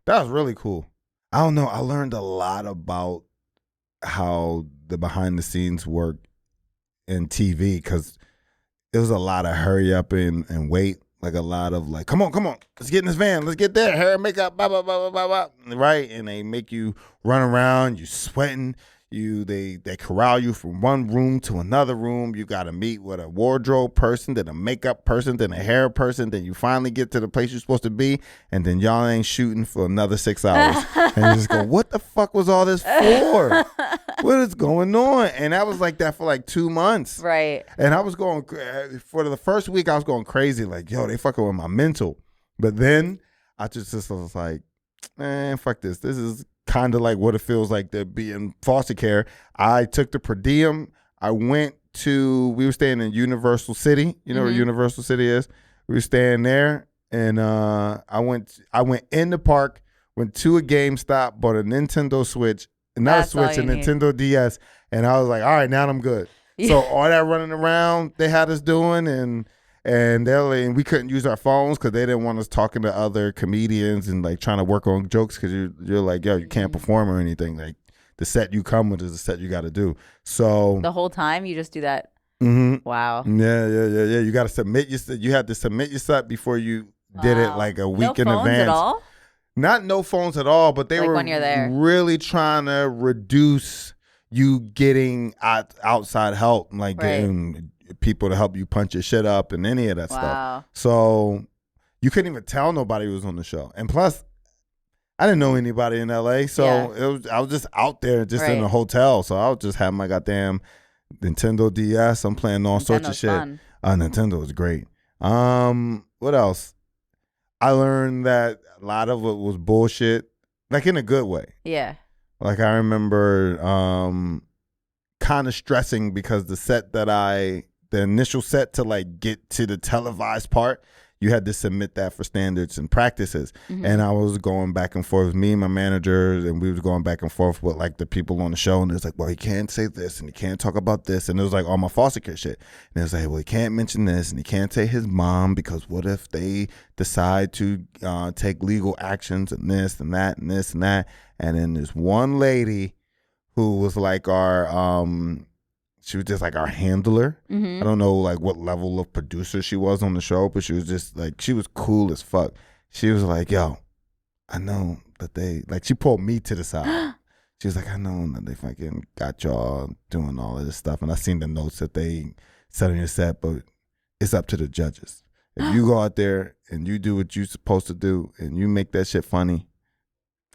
That was really cool. I don't know. I learned a lot about how the behind the scenes work in TV, because it was a lot of hurry up and wait. Like a lot of like, come on, let's get in this van, let's get there, hair, makeup, blah, blah, blah, blah, blah, blah. Right? And they make you run around, you sweating. They corral you from one room to another room. You got to meet with a wardrobe person, then a makeup person, then a hair person. Then you finally get to the place you're supposed to be, and then y'all ain't shooting for another 6 hours. And you just go, what the fuck was all this for? What is going on? And I was like that for like 2 months. Right. And I was going, for the first week, I was going crazy. Like, yo, they fucking with my mental. But then I just was like, man, fuck this. This is kind of like what it feels like to be in foster care. I took the per diem. We were staying in Universal City. You know where Universal City is? We were staying there, and I went in the park, went to a GameStop, bought a Nintendo Switch, not a Switch, a Nintendo DS, and I was like, all right, now I'm good. Yeah. So all that running around they had us doing, and we couldn't use our phones because they didn't want us talking to other comedians and like trying to work on jokes, because you're like, yo, you can't perform or anything. Like the set you come with is the set you got to do. So the whole time you just do that. Wow. Yeah. You got to submit you had to submit your set before you did it like a week in advance. No phones at all? Not no phones at all, but they were when you're there, really trying to reduce you getting outside help, like getting people to help you punch your shit up and any of that stuff. So you couldn't even tell nobody was on the show. And plus, I didn't know anybody in LA, so I was just out there just in a hotel. So I was just having my goddamn Nintendo DS. I'm playing all sorts of shit. Nintendo was great. What else? I learned that a lot of it was bullshit, like in a good way. Yeah. Like I remember kind of stressing because the initial set to like get to the televised part, you had to submit that for standards and practices. Mm-hmm. And I was going back and forth with me and my managers, and we was going back and forth with like the people on the show. And it was like, well, he can't say this and he can't talk about this. And it was like all my foster care shit. And it was like, well, he can't mention this and he can't say his mom because what if they decide to take legal actions and this and that and this and that. And then this one lady who was like she was just like our handler. Mm-hmm. I don't know like what level of producer she was on the show, but she was just like, she was cool as fuck. She was like, yo, I know that they, like she pulled me to the side. She was like, I know that they fucking got y'all doing all of this stuff. And I seen the notes that they set on your set, but it's up to the judges. If you go out there and you do what you're supposed to do and you make that shit funny,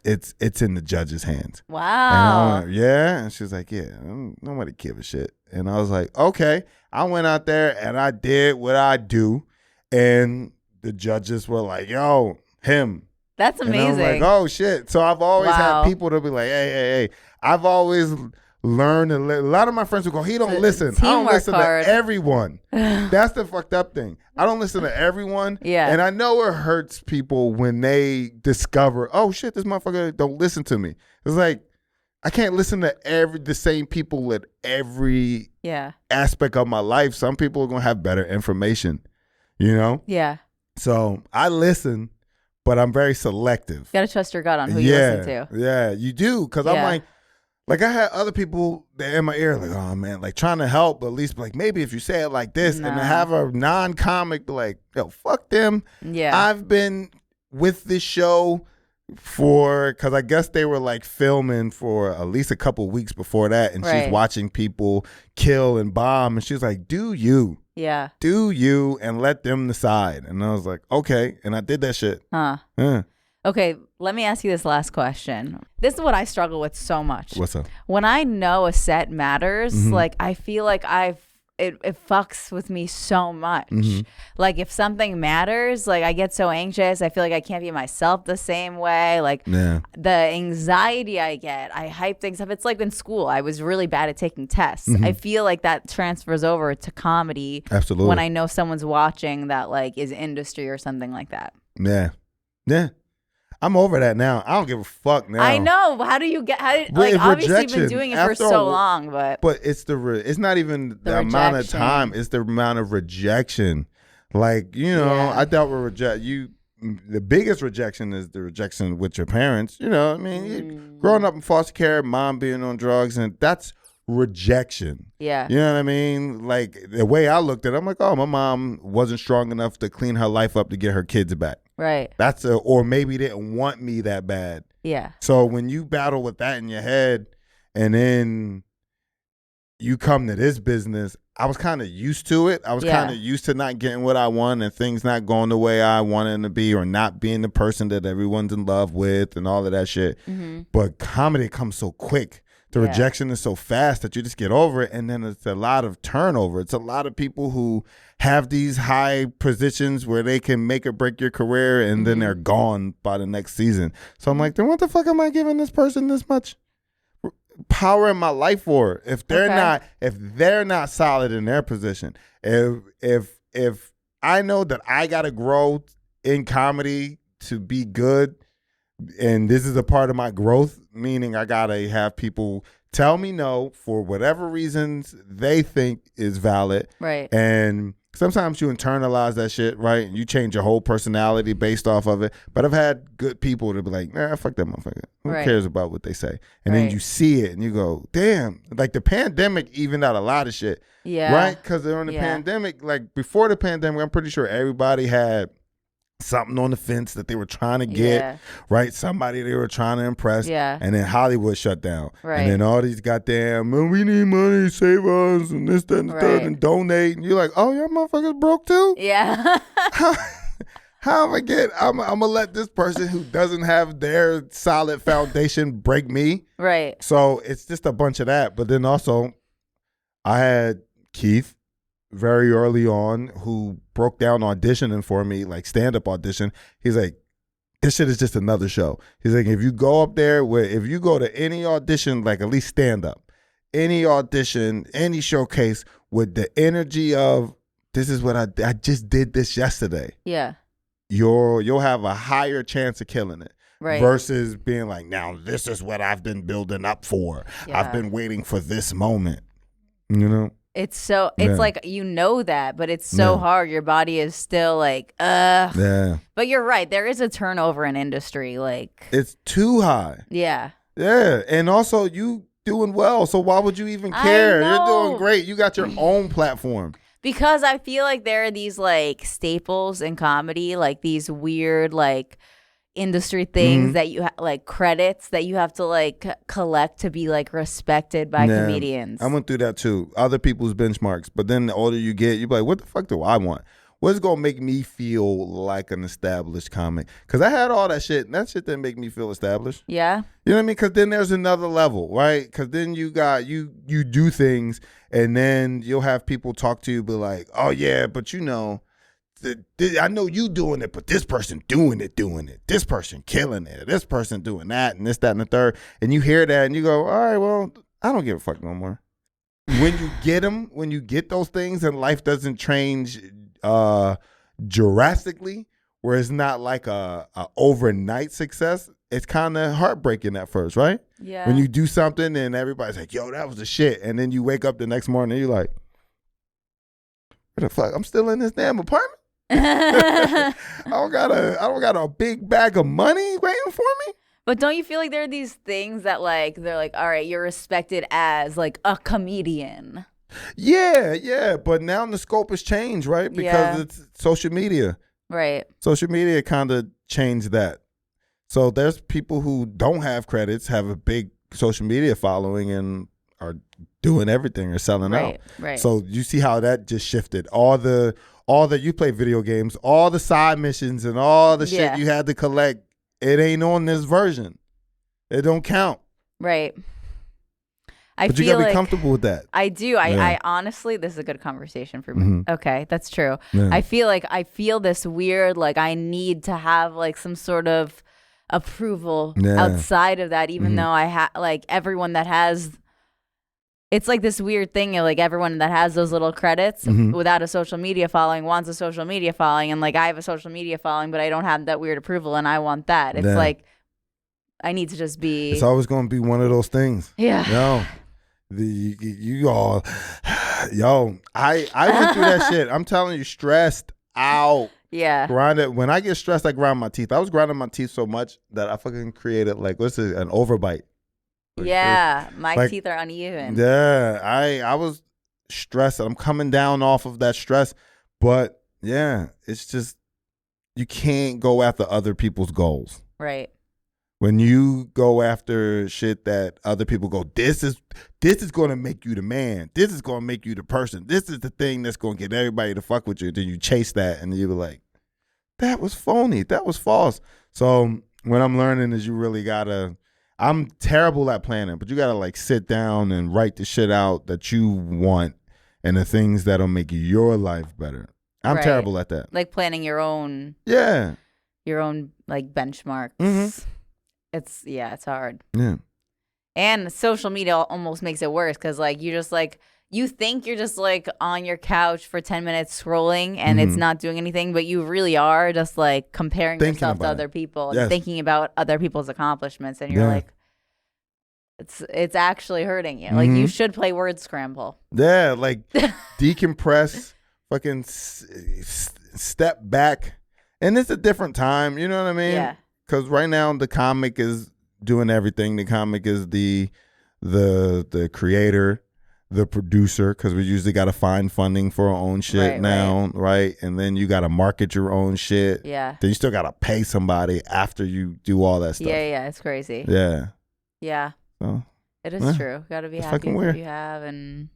it's in the judge's hands. Wow. And I went, yeah. And she was like, yeah, nobody give a shit. And I was like, okay. I went out there and I did what I do. And the judges were like, yo, him. That's amazing. And I was like, oh, shit. So I've always had people to be like, hey. I've always learned. A lot of my friends will go, he don't listen. I don't listen to everyone. That's the fucked up thing. I don't listen to everyone. Yeah. And I know it hurts people when they discover, oh, shit, this motherfucker don't listen to me. It's like, I can't listen to the same people at every aspect of my life. Some people are going to have better information, you know? Yeah. So I listen, but I'm very selective. You got to trust your gut on who you listen to. Yeah, you do. Because I'm like I had other people that in my ear like, oh man, like trying to help, but at least like maybe if you say it like this, and to have a non-comic be like, yo, fuck them. Yeah. I've been with this show because I guess they were like filming for at least a couple weeks before that, and she's watching people kill and bomb, and she's like, do you and let them decide. And I was like, okay, and I did that shit. Okay, let me ask you this last question. This is what I struggle with so much. What's up? When I know a set matters, like I feel like it fucks with me so much. Mm-hmm. Like if something matters, like I get so anxious. I feel like I can't be myself the same way. Like the anxiety I get, I hype things up. It's like in school, I was really bad at taking tests. I feel like that transfers over to comedy. Absolutely. When I know someone's watching that like is industry or something like that. Yeah. I'm over that now. I don't give a fuck now. I know. How do you get? Obviously you've been doing it for so long, but it's not even the amount of time. It's the amount of rejection. Like I dealt with the biggest rejection is the rejection with your parents. You know, what I mean, growing up in foster care, mom being on drugs, and that's rejection. Yeah. You know what I mean? Like the way I looked at it, I'm like, oh, my mom wasn't strong enough to clean her life up to get her kids back. Right. Or maybe didn't want me that bad. Yeah. So when you battle with that in your head and then you come to this business, I was kind of used to it. I was kind of used to not getting what I want and things not going the way I wanted them to be, or not being the person that everyone's in love with and all of that shit. Mm-hmm. But comedy comes so quick. The rejection is so fast that you just get over it, and then it's a lot of turnover. It's a lot of people who have these high positions where they can make or break your career, and then they're gone by the next season. So I'm like, then what the fuck am I giving this person this much power in my life for? If they're not solid in their position, if I know that I gotta grow in comedy to be good, and this is a part of my growth, meaning I gotta have people tell me no for whatever reasons they think is valid. Right. And sometimes you internalize that shit, right? And you change your whole personality based off of it. But I've had good people to be like, nah, fuck that motherfucker. Who cares about what they say? And then you see it and you go, damn. Like the pandemic evened out a lot of shit. Yeah. Right? Because during the pandemic, like before the pandemic, I'm pretty sure everybody had something on the fence that they were trying to get, right? Somebody they were trying to impress. Yeah. And then Hollywood shut down. Right. And then all these goddamn, man, we need money, save us, and this, that, and the third, and donate. And you're like, oh, y'all motherfuckers broke too? Yeah. How am I I'm going to let this person who doesn't have their solid foundation break me? Right. So it's just a bunch of that. But then also, I had Keith, very early on who broke down auditioning for me, like stand-up audition. He's like, this shit is just another show. He's like, if you go up there, if you go to any audition, like at least stand-up, any audition, any showcase with the energy of, this is what I just did this yesterday. Yeah. You'll have a higher chance of killing it. Right. Versus being like, now this is what I've been building up for. Yeah. I've been waiting for this moment. You know? It's like, you know that, but it's so hard. Your body is still like, ugh. Yeah. But you're right. There is a turnover in industry. Like, it's too high. Yeah. Yeah. And also you doing well. So why would you even care? You're doing great. You got your own platform. Because I feel like there are these like staples in comedy, like these weird like industry things that you like credits that you have to like collect to be like respected by comedians. I went through that too. Other people's benchmarks. But then the older you get, you're like, what the fuck do I want? What's going to make me feel like an established comic? Because I had all that shit, and that shit didn't make me feel established. Yeah. You know what I mean? Because then there's another level, right? Because then you do things, and then you'll have people talk to you, be like, oh, yeah, but you know, I know you doing it, but this person doing it. This person killing it. This person doing that, and this, that, and the third. And you hear that, and you go, all right, well, I don't give a fuck no more. When you get them, when you get those things, and life doesn't change drastically, where it's not like a overnight success, it's kind of heartbreaking at first, right? Yeah. When you do something and everybody's like, yo, that was the shit. And then you wake up the next morning and you're like, what the fuck? I'm still in this damn apartment? I don't got a big bag of money waiting for me. But don't you feel like there are these things that like they're like, all right, you're respected as like a comedian? Yeah. But now the scope has changed, right? Because it's social media. Right. Social media kind of changed that. So there's people who don't have credits, have a big social media following, and are doing everything or selling out. Right. So you see how that just shifted. All the you play video games, all the side missions and all the shit you had to collect, it ain't on this version. It don't count. Right. But you gotta be comfortable with that. I do. I honestly, this is a good conversation for me. Mm-hmm. Okay, that's true. Yeah. I feel this weird, like I need to have like some sort of approval outside of that, even though I have like everyone that has. It's like this weird thing, like everyone that has those little credits without a social media following wants a social media following, and like I have a social media following, but I don't have that weird approval, and I want that. It's like I need to just be. It's always going to be one of those things. Yeah. You all, I went through that shit. I'm telling you, stressed out. Yeah. Grinded. When I get stressed, I grind my teeth. I was grinding my teeth so much that I fucking created like an overbite. Yeah, my teeth are uneven. Yeah, I was stressed. I'm coming down off of that stress, but yeah, it's just you can't go after other people's goals. Right. When you go after shit that other people go, this is going to make you the man. This is going to make you the person. This is the thing that's going to get everybody to fuck with you. Then you chase that, and you were like, that was phony. That was false. So what I'm learning is you really gotta. I'm terrible at planning, but you gotta like sit down and write the shit out that you want and the things that'll make your life better. I'm terrible at that. Like planning your own. Yeah. Your own like benchmarks. Mm-hmm. It's hard. Yeah. And social media almost makes it worse because like you just like you think you're just like on your couch for 10 minutes scrolling and it's not doing anything, but you really are just like comparing yourself to other people and thinking about other people's accomplishments, and you're like, it's actually hurting you. Like you should play word scramble. Yeah, like decompress, fucking step back, and it's a different time. You know what I mean? Yeah. Because right now the comic is doing everything. The comic is the creator, the producer, because we usually got to find funding for our own shit right? And then you got to market your own shit. Yeah. Then you still got to pay somebody after you do all that stuff. Yeah, it's crazy. Yeah. Yeah. So, it is true. Got to be happy with what you have and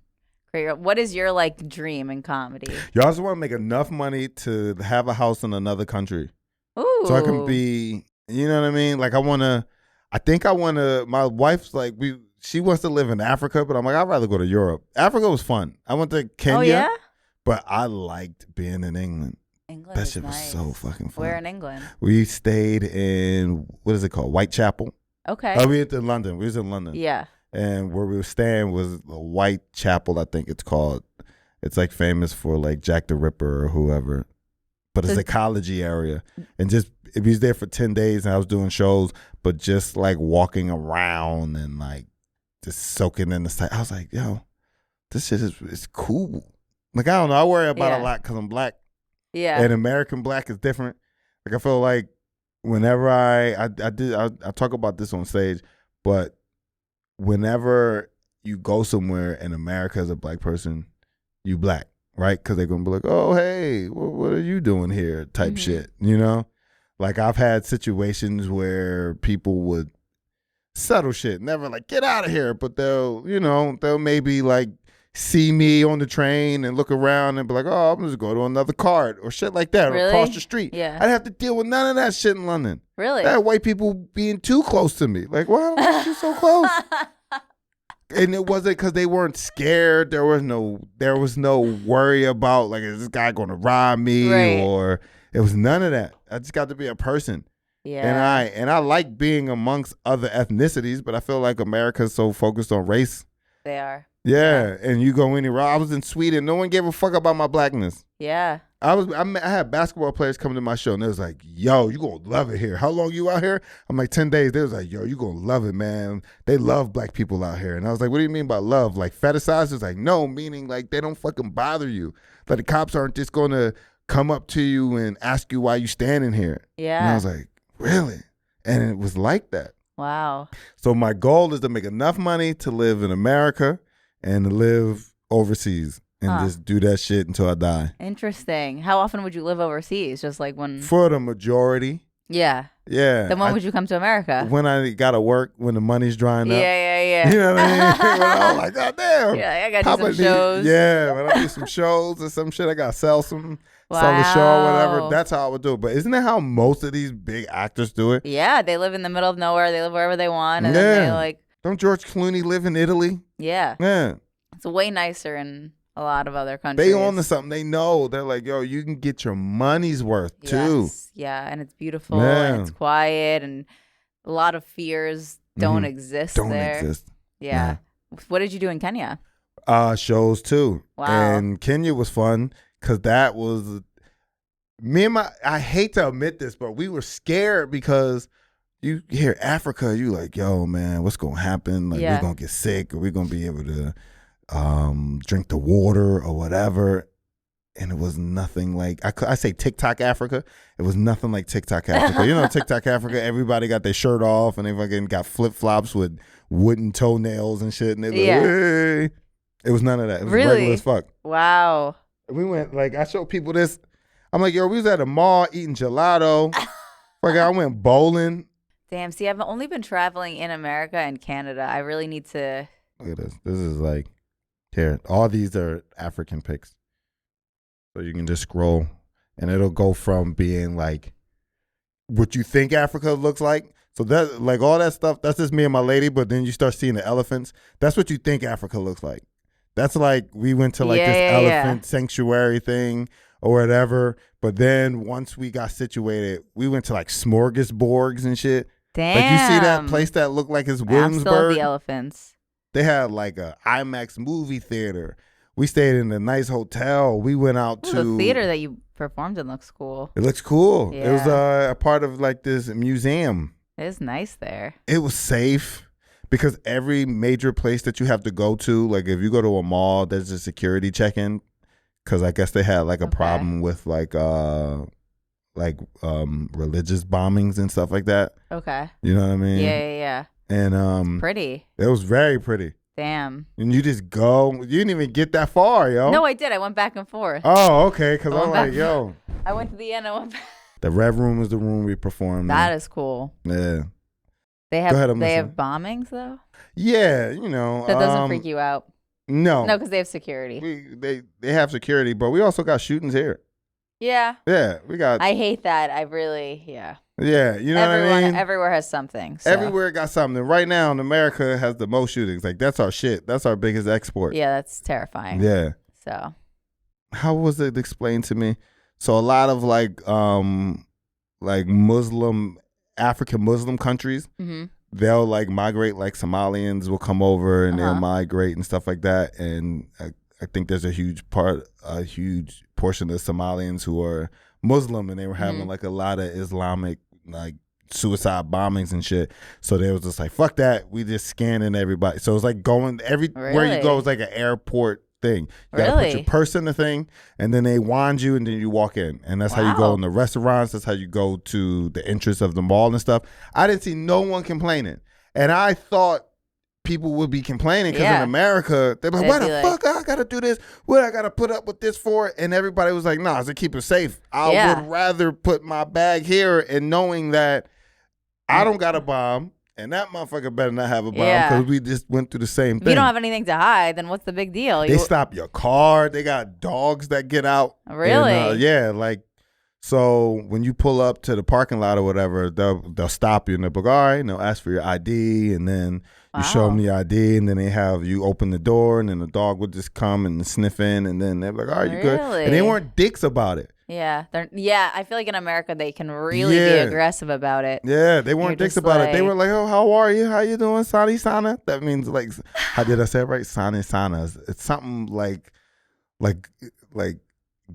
create. What is your like dream in comedy? You also want to make enough money to have a house in another country. Ooh. So I can be, you know what I mean? Like I think I want to, my wife's like, she wants to live in Africa, but I'm like, I'd rather go to Europe. Africa was fun. I went to Kenya. Oh, yeah? But I liked being in England. England That is shit was nice. so fucking fun. Where in England? We stayed in, what is it called? Whitechapel. Okay. Oh, we went to London. We was in London. Yeah. And where we were staying was Whitechapel, I think it's called. It's like famous for like Jack the Ripper or whoever. But it's a collegey area. And just, we was there for 10 days and I was doing shows, but just like walking around and like just soaking in the sight. I was like, yo, this shit is cool. Like, I don't know. I worry about a lot because I'm black. Yeah. And American black is different. Like, I feel like whenever I talk about this on stage, but whenever you go somewhere in America as a black person, you black, right? Because they're going to be like, oh, hey, what are you doing here type shit, you know? Like, I've had situations where people would subtle shit, never like, get out of here, but they'll maybe like see me on the train and look around and be like, oh, I'm just going to another cart or shit like that, Really? or across the street. Yeah. I'd have to deal with none of that shit in London. Really? I had white people being too close to me. Like, why are you so close? And it wasn't because they weren't scared. There was no worry about like, is this guy going to rob me? Right. Or it was none of that. I just got to be a person. Yeah. And I like being amongst other ethnicities, but I feel like America's so focused on race. They are. Yeah, and you go anywhere. I was in Sweden. No one gave a fuck about my blackness. Yeah. I had basketball players come to my show, and they was like, yo, you gonna love it here. How long you out here? I'm like, 10 days. They was like, yo, you gonna love it, man. They love black people out here. And I was like, what do you mean by love? Like fetishized? It's like, no, meaning like they don't fucking bother you. Like the cops aren't just gonna come up to you and ask you why you standing here. Yeah. And I was like, really? And it was like that. Wow. So my goal is to make enough money to live in America and to live overseas and just do that shit until I die. Interesting. How often would you live overseas? Just like when? For the majority. Yeah. Yeah. Then when would you come to America? When I got to work, when the money's drying up. Yeah. You know what I mean? When I was like, God damn. Yeah, I got to do some shows. Yeah, when I do some shows or some shit, I got to sell the show or whatever. That's how I would do it. But isn't that how most of these big actors do it? Yeah, they live in the middle of nowhere. They live wherever they want. And then they like. Don't George Clooney live in Italy? Yeah. Yeah. It's way nicer in a lot of other countries. They on to something. They know. They're like, yo, you can get your money's worth too. Yeah, and it's beautiful and it's quiet and a lot of fears don't exist there. Don't exist. Yeah. What did you do in Kenya? Shows too. Wow. And Kenya was fun because that was I hate to admit this, but we were scared because you hear Africa, you like, yo, man, what's going to happen? Like, we're going to get sick or we're going to be able to drink the water or whatever. And it was nothing like, I say TikTok Africa. It was nothing like TikTok Africa. You know, TikTok Africa, everybody got their shirt off and they fucking got flip-flops with wooden toenails and shit. And they like, hey. It was none of that. It was regular as fuck. Wow. We went, like, I showed people this. I'm like, yo, we was at a mall eating gelato. I went bowling. Damn, see, I've only been traveling in America and Canada. I really need to. Look at this. This is like, here, all these are African pics. So you can just scroll and it'll go from being like what you think Africa looks like. So that, like, all that stuff, that's just me and my lady, but then you start seeing the elephants. That's what you think Africa looks like. That's like, we went to like this elephant sanctuary thing or whatever. But then once we got situated, we went to like smorgasbords and shit. Damn. Like, you see that place that looked like it's Williamsburg? I'm still the elephants. They had like a IMAX movie theater. We stayed in a nice hotel. We went out to the theater that you performed in looks cool. It looks cool. Yeah. It was a part of like this museum. It is nice there. It was safe because every major place that you have to go to, like if you go to a mall, there's a security check-in because I guess they had like a problem with like religious bombings and stuff like that. Okay. You know what I mean? Yeah. And pretty. It was very pretty. Damn. And you just go. You didn't even get that far, yo. No, I did. I went back and forth. Oh, okay. Because I'm like, yo. I went to the end. I went back. The Red Room is the room we performed. That is cool. Yeah. They have bombings though. Yeah, you know. That doesn't freak you out. No. No, because they have security. They have security, but we also got shootings here. Yeah. Yeah, we got. I hate that. I really, Yeah, you know what I mean? Everywhere has something. So. Everywhere got something. Right now, in America has the most shootings. Like, that's our shit. That's our biggest export. Yeah, that's terrifying. Yeah. So. how was it explained to me? So a lot of like African Muslim countries, they'll like migrate, like Somalians will come over and they'll migrate and stuff like that. And I think there's a huge portion of Somalians who are Muslim, and they were having like a lot of Islamic like suicide bombings and shit. So they was just like, fuck that, we just scanning everybody. So it's like going everywhere you go is like an airport thing. You gotta put your purse in the thing, and then they wand you, and then you walk in, and that's how you go in the restaurants. That's how you go to the entrance of the mall and stuff. I didn't see no one complaining, and I thought people would be complaining because in America they're like, "Why the fuck I gotta do this? What I gotta put up with this for?" And everybody was like, "Nah, to keep it safe. I would rather put my bag here, and knowing that I don't got a bomb." And that motherfucker better not have a bomb because we just went through the same thing. If you don't have anything to hide, then what's the big deal? They stop your car. They got dogs that get out. Really? And, like, so when you pull up to the parking lot or whatever, they'll stop you and they'll be like, all right, and they'll ask for your ID, and then you show them the ID, and then they have you open the door, and then the dog would just come and sniff in, and then they're like, all right, you good? And they weren't dicks about it. Yeah, I feel like in America they can really be aggressive about it. Yeah, they weren't dicks about it. They were like, "Oh, how are you? How you doing, Sani Sana?" That means like, how did I say it right? Sani Sana. It's something like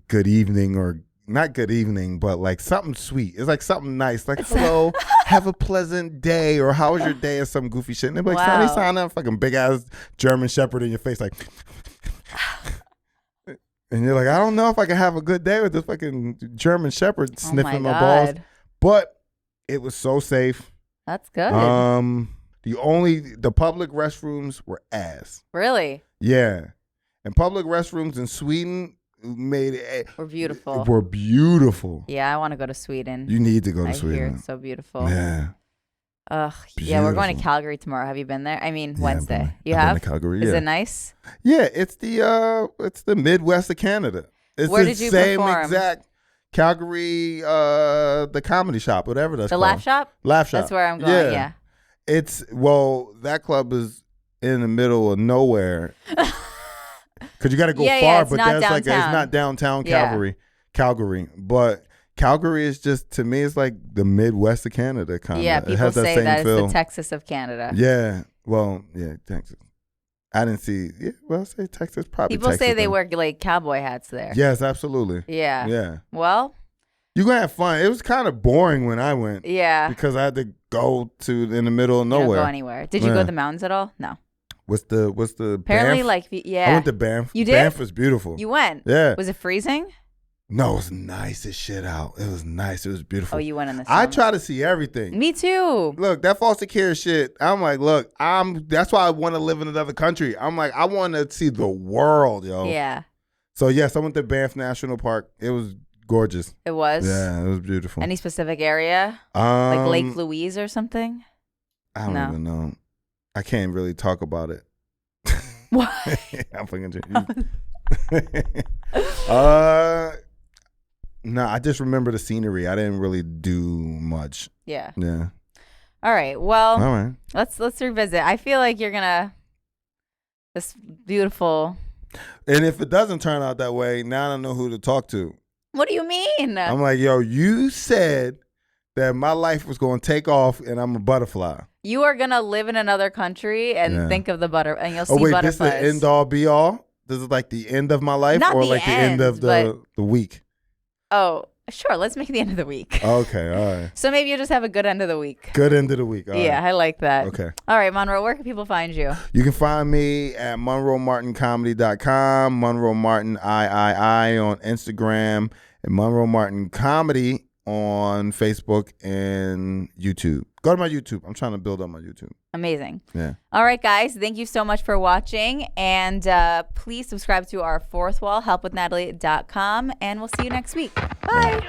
good evening, or not good evening, but like something sweet. It's like something nice, like hello, have a pleasant day, or how was your day, or some goofy shit. And they're like, Sani Sana, fucking big ass German Shepherd in your face, like. And you're like, I don't know if I can have a good day with this fucking German Shepherd sniffing my balls. But it was so safe. That's good. The public restrooms were ass. Really? Yeah. And public restrooms in Sweden were beautiful. Were beautiful. Yeah, I want to go to Sweden. You need to go to Sweden. I hear it's so beautiful. Yeah. Ugh. Yeah, we're going to Calgary tomorrow. Have you been there? I mean, Wednesday. I've been to Calgary, Is it nice? Yeah, it's the Midwest of Canada. It's Where the did you same perform? Exact Calgary, the comedy shop, whatever that's called. The Laugh Shop? Laugh Shop. That's where I'm going, yeah. That club is in the middle of nowhere. Because you got to go far, but there's like it's not downtown Calgary, but Calgary is just, to me, it's like the Midwest of Canada kind of. Yeah, people say that it's the Texas of Canada. Yeah, well, yeah, Texas. I didn't see. Yeah, well, I say Texas, probably. People Texas say they wear like cowboy hats there. Yes, absolutely. Yeah. Yeah. Well, you're gonna have fun. It was kind of boring when I went. Yeah. Because I had to go in the middle of nowhere. You don't go anywhere. Did you go to the mountains at all? No. What's the apparently Banff? Like I went to Banff. You did? Banff was beautiful. You went? Yeah. Was it freezing? No, it was nice as shit out. It was nice. It was beautiful. Oh, you went in the summer. I try to see everything. Me too. Look, that foster care shit, I'm like, look, that's why I want to live in another country. I'm like, I want to see the world, yo. Yeah. So, yes, I went to Banff National Park. It was gorgeous. It was? Yeah, it was beautiful. Any specific area? Like Lake Louise or something? I don't even know. I can't really talk about it. What? I'm fucking No, I just remember the scenery. I didn't really do much. Yeah. Yeah. All right. Well, all right. Let's revisit. I feel like you're gonna this beautiful. And if it doesn't turn out that way, now I don't know who to talk to. What do you mean? I'm like, yo, you said that my life was going to take off and I'm a butterfly. You are gonna live in another country and think of the and you'll see butterflies. This is the end all be all? This is like the end of my life, Not or the like end, the end of the week? Oh, sure. Let's make the end of the week. Okay, all right. So maybe you just have a good end of the week. Good end of the week. All right. I like that. Okay. All right, Monroe, where can people find you? You can find me at MonroeMartinComedy.com, Monroe Martin III on Instagram, and Monroe Martin Comedy on Facebook and YouTube. Go to my YouTube. I'm trying to build up my YouTube. Amazing. Yeah. All right, guys. Thank you so much for watching. And please subscribe to our Fourth Wall, helpwithnatalie.com. And we'll see you next week. Bye.